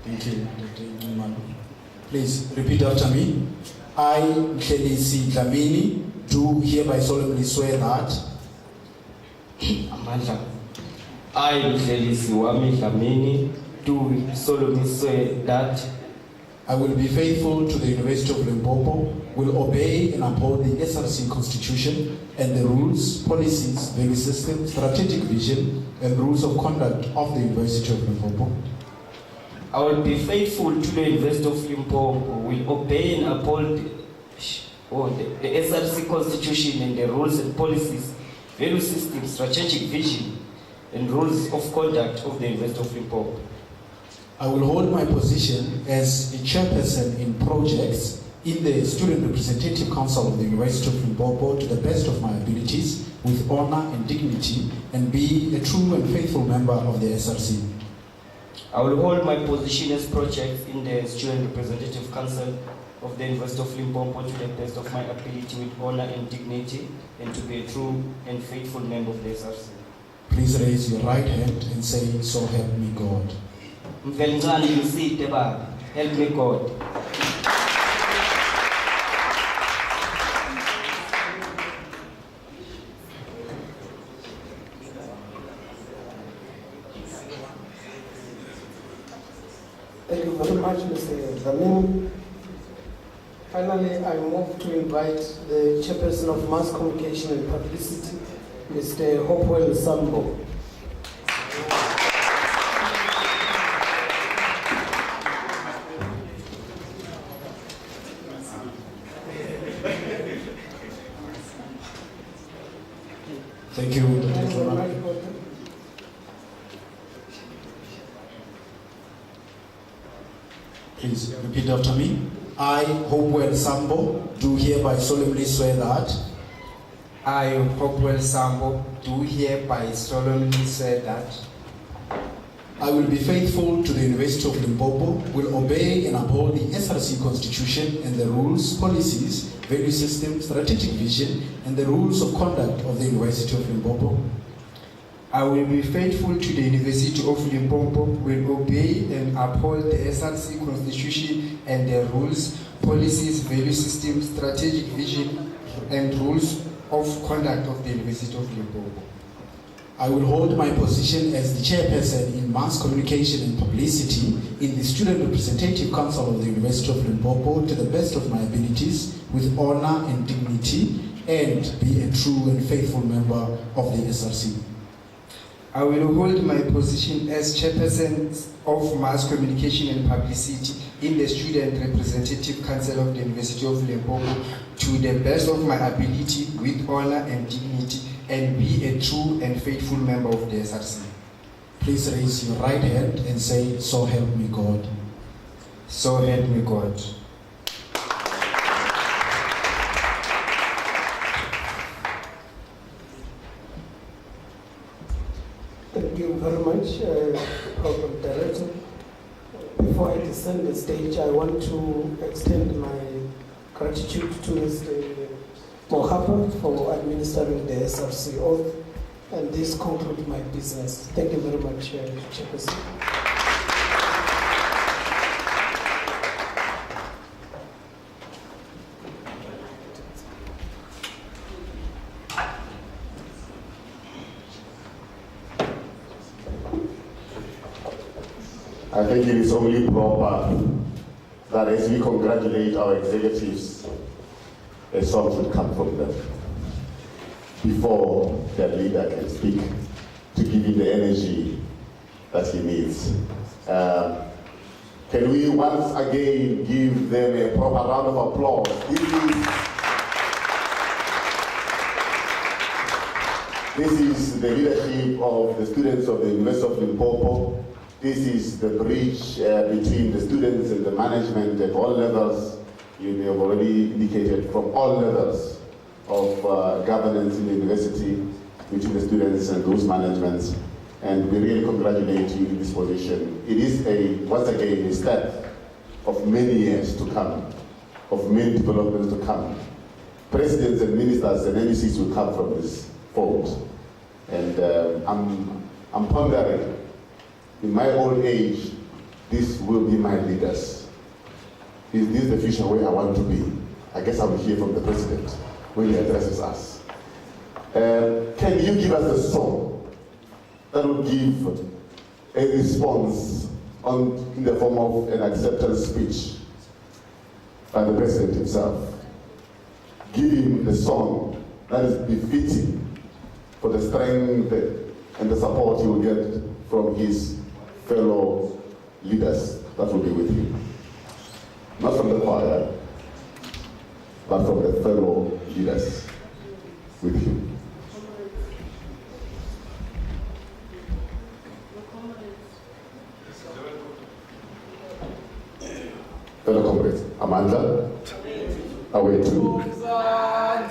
Thank you, Dr. Iman. Please repeat after me. I, Mhlelisi Dlamini, do hereby solemnly swear that Amandla. I, Mhlelisi Wami Dlamini, do solemnly swear that I will be faithful to the University of Limpopo, will obey and uphold the SRC Constitution and the rules, policies, value system, strategic vision, and rules of conduct of the University of Limpopo. I will be faithful to the University of Limpopo, will obey and uphold the SRC Constitution and the rules and policies, value system, strategic vision, and rules of conduct of the University of Limpopo. I will hold my position as a chairperson in projects in the Student Representative Council of the University of Limpopo to the best of my abilities, with honor and dignity, and be a true and faithful member of the SRC. I will hold my position as project in the Student Representative Council of the University of Limpopo to the best of my ability, with honor and dignity, and to be a true and faithful member of the SRC. Please raise your right hand and say, "So help me God." Help me God. Thank you very much, Mr. Dlamini. Finally, I move to invite the chairperson of Mass Communication and Publicity, Mr. Hopewell Sambo. Thank you, Dr. Zona. Please repeat after me. I, Hopewell Sambo, do hereby solemnly swear that I, Hopewell Sambo, do hereby solemnly swear that I will be faithful to the University of Limpopo, will obey and uphold the SRC Constitution and the rules, policies, value system, strategic vision, and the rules of conduct of the University of Limpopo. I will be faithful to the University of Limpopo, will obey and uphold the SRC Constitution and the rules, policies, value system, strategic vision, and rules of conduct of the University of Limpopo. I will hold my position as the chairperson in mass communication and publicity in the Student Representative Council of the University of Limpopo to the best of my abilities, with honor and dignity, and be a true and faithful member of the SRC. I will hold my position as chairperson of mass communication and publicity in the Student Representative Council of the University of Limpopo to the best of my ability, with honor and dignity, and be a true and faithful member of the SRC. Please raise your right hand and say, "So help me God." So help me God. Thank you very much, Program Director. Before I descend the stage, I want to extend my gratitude to Mr. Mohapa for administering the SRC oath, and this concludes my business. Thank you very much, Chairperson. I think it is only proper that as we congratulate our executives, a song should come from them before their leader can speak, to give him the energy that he needs. Can we once again give them a proper round of applause? This is the leadership of the students of the University of Limpopo, This is the bridge between the students and the management at all levels. You have already indicated from all levels of governance in the university, between the students and those managements. And we really congratulate you in this position. It is once again, a step of many years to come, of many developments to come. Presidents and ministers and NECs will come from this fold. And I'm pondering, in my old age, this will be my leaders. Is this the future where I want to be? I guess I will hear from the president when he addresses us. Can you give us a song that will give a response in the form of an acceptance speech by the president himself? Give him a song that is befitting for the strength and the support he will get from his fellow leaders that will be with him. Not from the choir, but from the fellow leaders with him. Fellow comrades, Amanda, away to.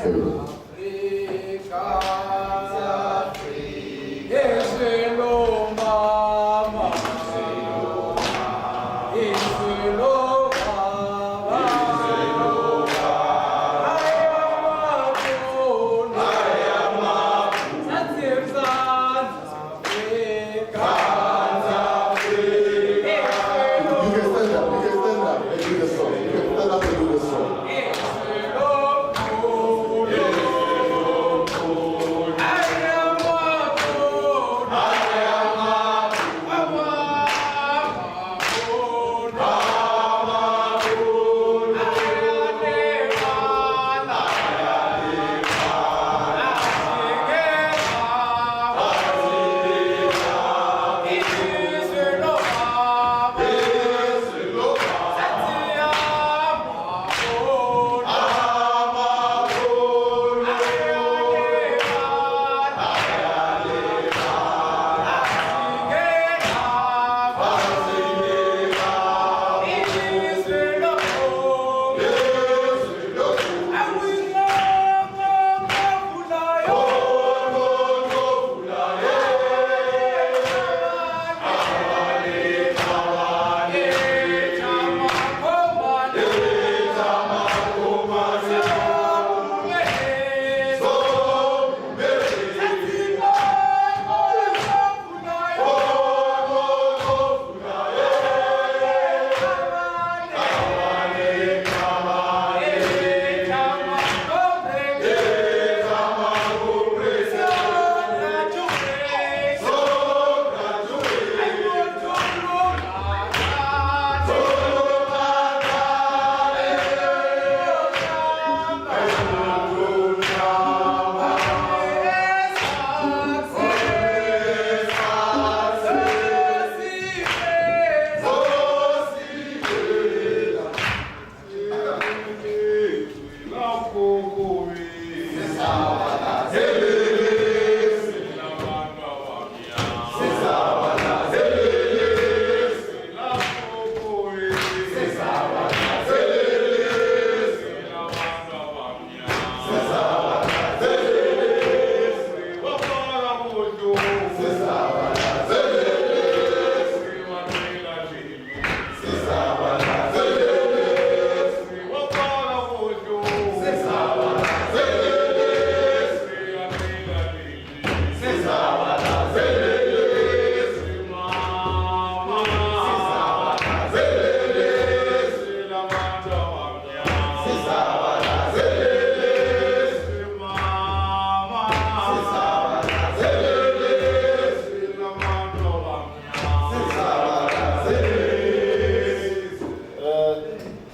There we go.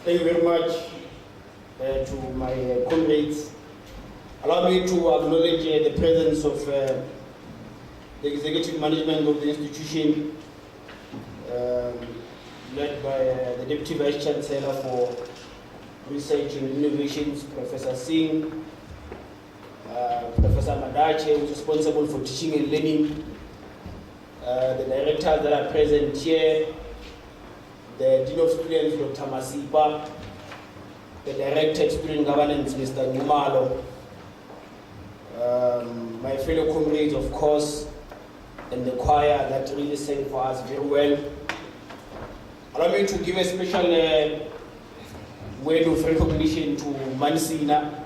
Thank you very much to my comrades. Allow me to acknowledge the presence of the executive management of the institution, led by the Deputy Vice Chancellor for Research and Innovations, Professor Singh, Professor Madache, who is responsible for teaching and learning, the directors that are present here, the Dean of Students, Dr. Masipa, the Director of Student Governance, Mr. Numalo, my fellow comrades, of course, and the choir that really sang for us very well. Allow me to give a special word of recognition to Mansina,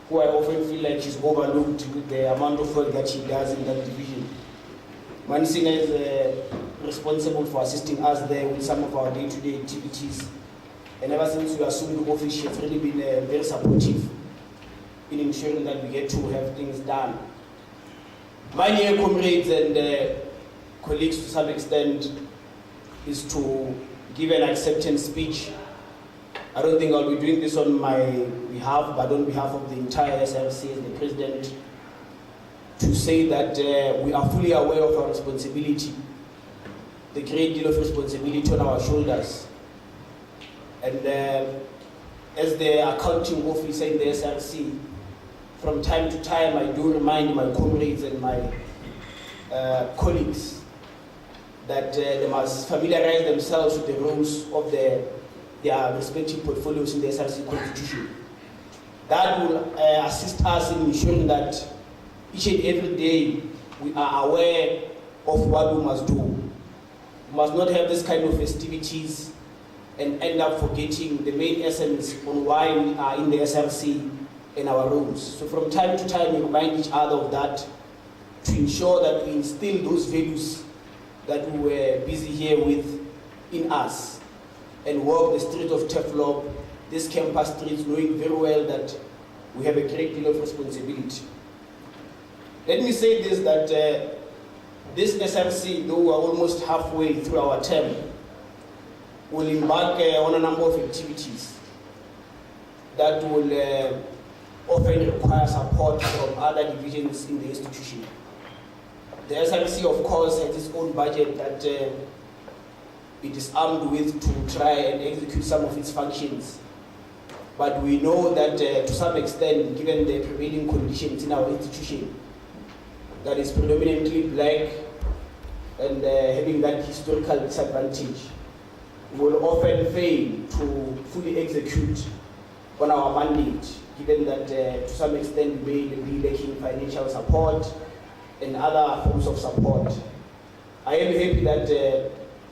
who I often feel like she's overlooked with the amount of work that she does in that division. Mansina is responsible for assisting us there with some of our day-to-day activities. And ever since we assumed the office, she has really been very supportive in ensuring that we get to have things done. My dear comrades and colleagues, to some extent, is to give an acceptance speech. I don't think I'll be doing this on my behalf, but on behalf of the entire SRC as the president, to say that we are fully aware of our responsibility, the great deal of responsibility on our shoulders. And as the accounting officer in the SRC, from time to time I do remind my comrades and my colleagues that they must familiarize themselves with the rules of their respective portfolios in the SRC constitution. That will assist us in ensuring that each and every day we are aware of what we must do. We must not have this kind of festivities and end up forgetting the main essence on why we are in the SRC and our roles. So from time to time we remind each other of that to ensure that we instill those values that we were busy here with in us and walk the streets of Teflop, these campus streets, knowing very well that we have a great deal of responsibility. Let me say this, that this SRC, though we're almost halfway through our term, will embark on a number of activities that will often require support from other divisions in the institution. The SRC, of course, has its own budget that it is armed with to try and execute some of its functions. But we know that to some extent, given the prevailing conditions in our institution, that is predominantly black and having that historical disadvantage, will often fail to fully execute on our mandate, given that to some extent we may be lacking financial support and other forms of support. I am happy that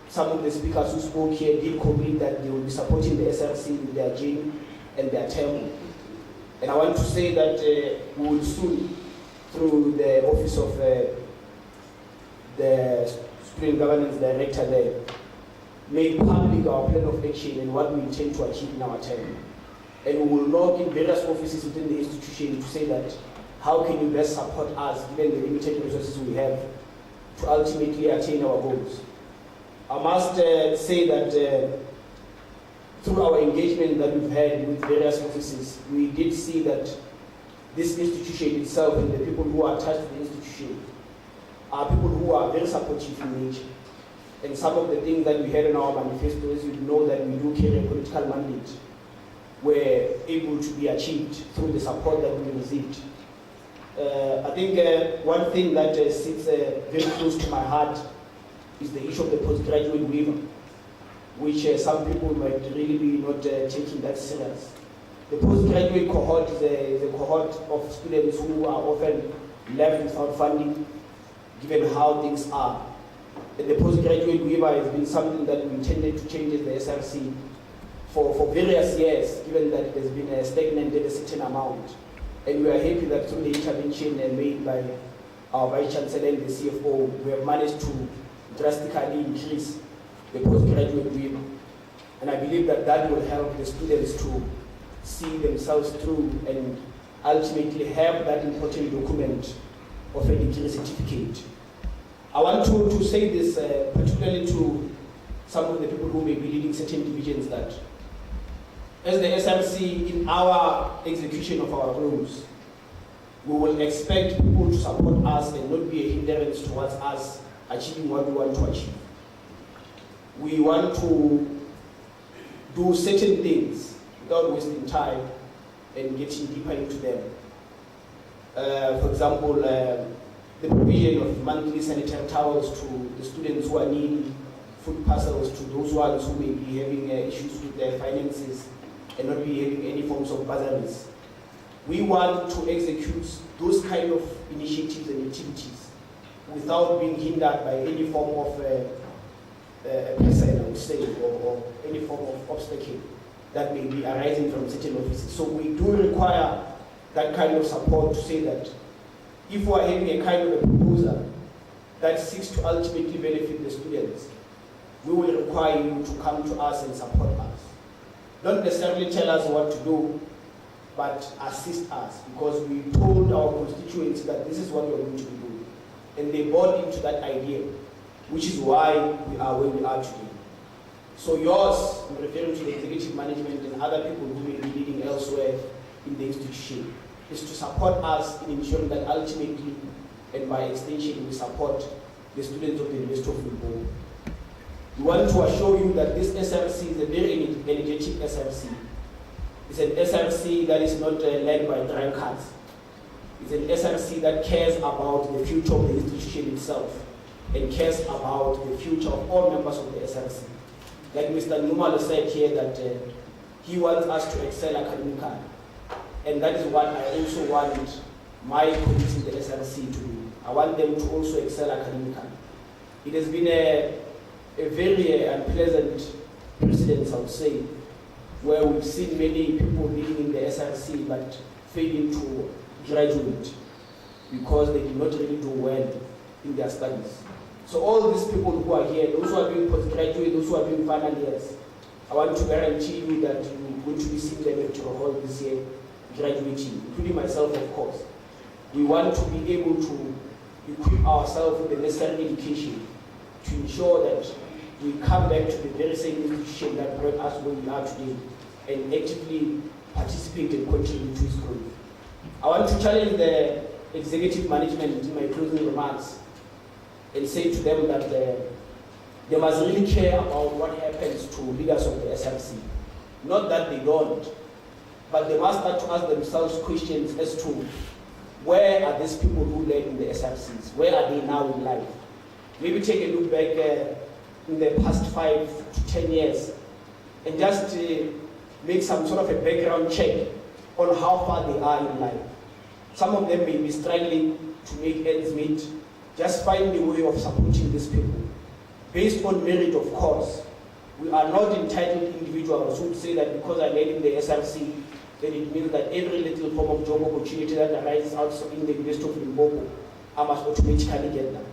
some of the speakers who spoke here did commit that they will be supporting the SRC in their journey and their term. And I want to say that we will soon, through the office of the Student Governance Director there, make public our plan of action and what we intend to achieve in our term. And we will knock in various offices within the institution to say that how can you best support us given the limited resources we have to ultimately attain our goals. I must say that through our engagement that we've had with various offices, we did see that this institution itself and the people who are attached to the institution are people who are very supportive in nature. And some of the things that we had in our manifesto, as you know that we do carry a political mandate, were able to be achieved through the support that we received. I think one thing that sits very close to my heart is the issue of the postgraduate waiver, which some people might really be not taking that serious. The postgraduate cohort is a cohort of students who are often left without funding, given how things are. And the postgraduate waiver has been something that we intended to change at the SRC for various years, given that it has been stagnant at a certain amount. And we are happy that through the intervention made by our Vice Chancellor and the CFO, we have managed to drastically increase the postgraduate waiver. And I believe that that will help the students to see themselves through and ultimately have that important document of a degree certificate. I want to say this particularly to some of the people who may be leading certain divisions, that as the SRC, in our execution of our roles, we will expect people to support us and not be a hindrance towards us achieving what we want to achieve. We want to do certain things without wasting time and getting deeper into them. For example, the provision of monthly sanitary towels to the students who are needing food parcels, to those ones who may be having issues with their finances and not be having any forms of bursaries. We want to execute those kind of initiatives and activities without being hindered by any form of person, I would say, or any form of obstacle that may be arising from certain offices. So we do require that kind of support to say that if we are having a kind of a proposal that seeks to ultimately benefit the students, we will require you to come to us and support us. Don't necessarily tell us what to do, but assist us, because we told our constituents that this is what we are going to be doing. And they bought into that idea, which is why we are where we are today. So yours, I'm referring to the executive management and other people who may be leading elsewhere in the institution, is to support us in ensuring that ultimately, and by extension, we support the students of the University of Limpopo. We want to assure you that this SRC is a very energetic SRC. It's an SRC that is not led by drunkards. It's an SRC that cares about the future of the institution itself and cares about the future of all members of the SRC. Like Mr. Numalo said here, that he wants us to excel academically. And that is what I also want my colleagues in the SRC to do. I want them to also excel academically. It has been a very unpleasant precedent, I would say, where we've seen many people living in the SRC but failing to graduate because they did not really do well in their studies. So all these people who are here, those who are doing postgraduate, those who are doing final years, I want to guarantee you that you're going to be seeing them at your hall this year graduating, including myself, of course. We want to be able to equip ourselves with the necessary education to ensure that we come back to the very same institution that brought us where we are today and actively participate and contribute to its growth. I want to challenge the executive management in my closing remarks and say to them that they must really care about what happens to leaders of the SRC. Not that they don't, but they must start to ask themselves questions as to where are these people who led in the SRCs? Where are they now in life? Maybe take a look back in the past 5 to 10 years and just make some sort of a background check on how far they are in life. Some of them may be struggling to make ends meet. Just find a way of supporting these people. Based on merit, of course. We are not entitled individuals who say that because I led in the SRC, then it means that every little form of job opportunity that arises outside in the University of Limpopo, I must automatically get that.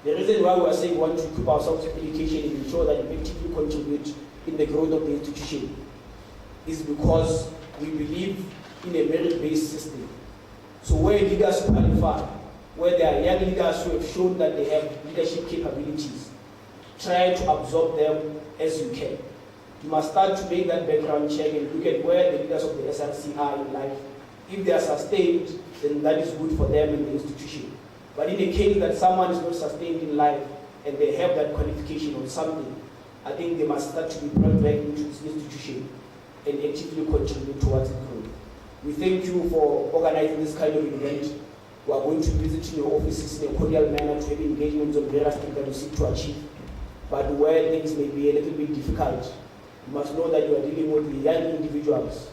The reason why we are saying we want to keep ourselves in education and ensure that we actively contribute in the growth of the institution is because we believe in a merit-based system. So where leaders qualify, where there are young leaders who have shown that they have leadership capabilities, try to absorb them as you can. You must start to make that background check and look at where the leaders of the SRC are in life. If they are sustained, then that is good for them in the institution. But in the case that someone is not sustained in life and they have that qualification or something, I think they must start to be brought back into this institution and actively contribute towards its growth. We thank you for organizing this kind of event. We are going to visit your offices in a cordial manner to have engagements on various things that we seek to achieve. But where things may be a little bit difficult, you must know that you are dealing with young individuals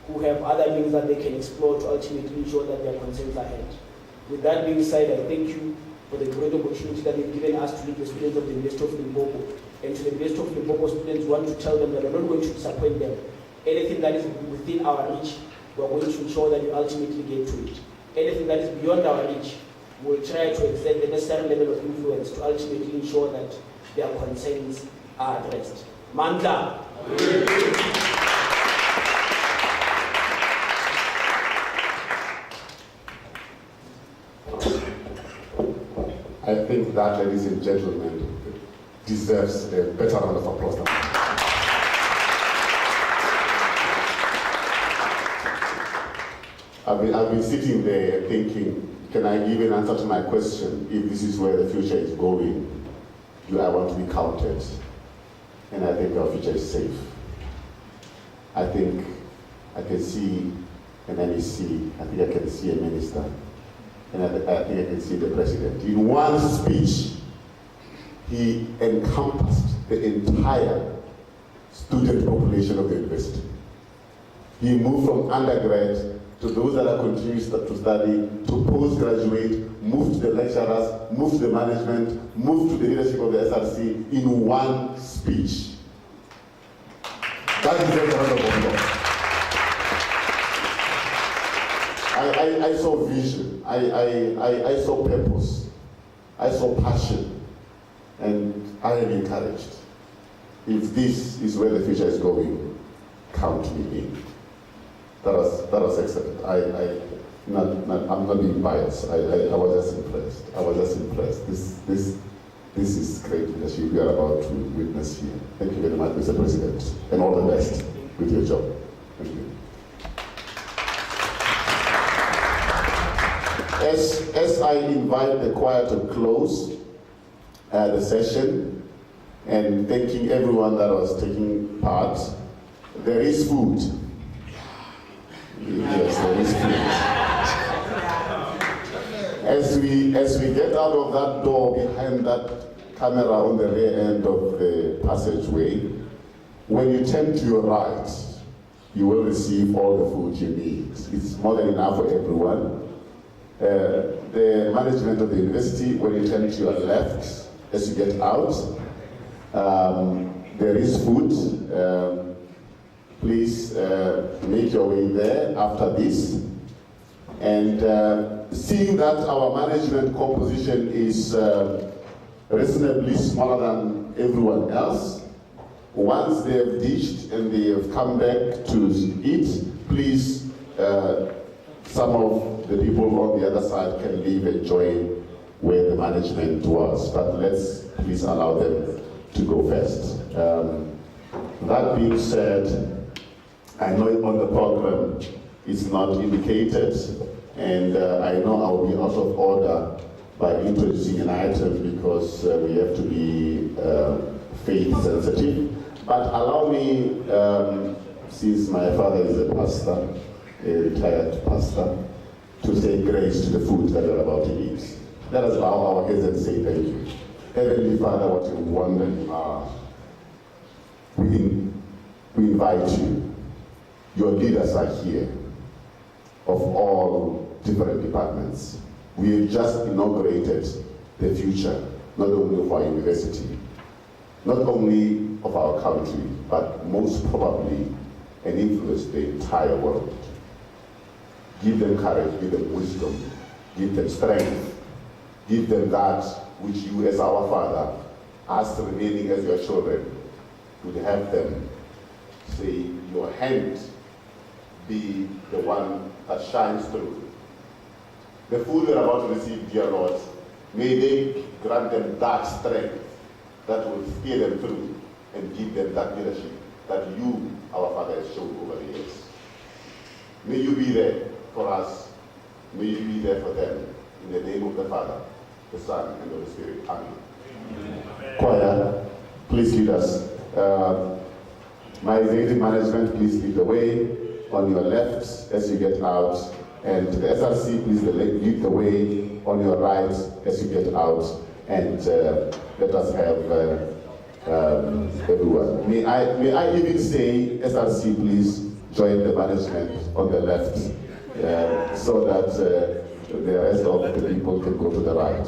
who have other means that they can explore to ultimately ensure that their concerns are heard. With that being said, I thank you for the great opportunity that you've given us to lead the students of the University of Limpopo. And to the University of Limpopo students, we want to tell them that we're not going to disappoint them. Anything that is within our reach, we're going to ensure that you ultimately get to it. Anything that is beyond our reach, we'll try to exert the necessary level of influence to ultimately ensure that their concerns are addressed. Mandla. I think that, ladies and gentlemen, deserves a better round of applause. I've been sitting there thinking, can I give an answer to my question? If this is where the future is going, do I want to be counted? And I think our future is safe. I think I can see an NEC, I think I can see a minister. and I think I can see the president. In one speech, he encompassed the entire student population of the university. He moved from undergrad to those that are continuing to study, to postgraduate, moved to the lecturers, moved to the management, moved to the leadership of the SRC in one speech. That is the round of applause. I saw vision, I saw purpose, I saw passion, and I am encouraged. If this is where the future is going, count me in. That was excellent. I'm not being biased. I was just impressed. I was just impressed. This is great leadership we are about to witness here. Thank you very much, Mr. President, and all the best with your job. Thank you. As I invite the choir to close the session, and thanking everyone that was taking part, there is food. Yes, there is food. As we get out of that door behind that camera on the rear end of the passageway, when you turn to your right, you will receive all the food you need. It's more than enough for everyone. The management of the university, when you turn to your left, as you get out, there is food. Please make your way there after this. And seeing that our management composition is reasonably smaller than everyone else, once they have dished and they have come back to eat, please, some of the people on the other side can leave and join where the management was. But let's please allow them to go first. That being said, I know on the program it's not indicated, and I know I will be out of order by introducing an item because we have to be faith sensitive. But allow me, since my father is a pastor, a retired pastor, to say grace to the food that we're about to eat. Let us bow our heads and say thank you. Heavenly Father, what a wonder you are. We invite you. Your leaders are here, of all different departments. We have just inaugurated the future, not only of our university, not only of our country, but most probably and influence the entire world. Give them courage, give them wisdom, give them strength, give them that which you as our Father, us remaining as your children, would have them say, your hand be the one that shines through. The food we're about to receive, dear Lord, may they grant them that strength that will steer them through and give them that leadership that you, our Father, has shown over the years. May you be there for us. May you be there for them. In the name of the Father, the Son, and of the Spirit. Amen. Choir, please lead us. My executive management, please lead the way. On your left as you get out, and the SRC, please lead the way on your right as you get out, and let us have everyone. May I even say, SRC, please join the management on the left, so that the rest of the people can go to the right.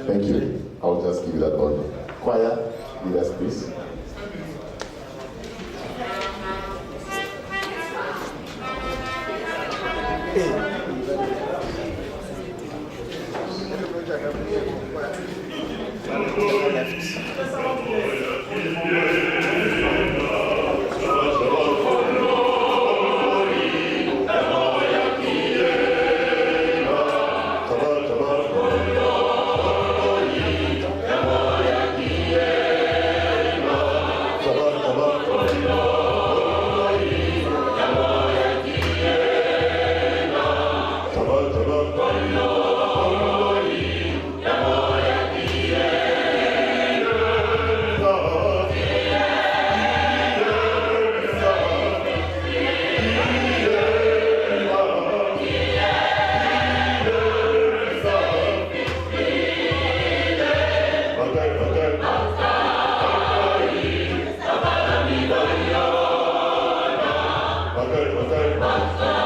Thank you. I'll just give you that order. Choir, lead us, please. represent myself.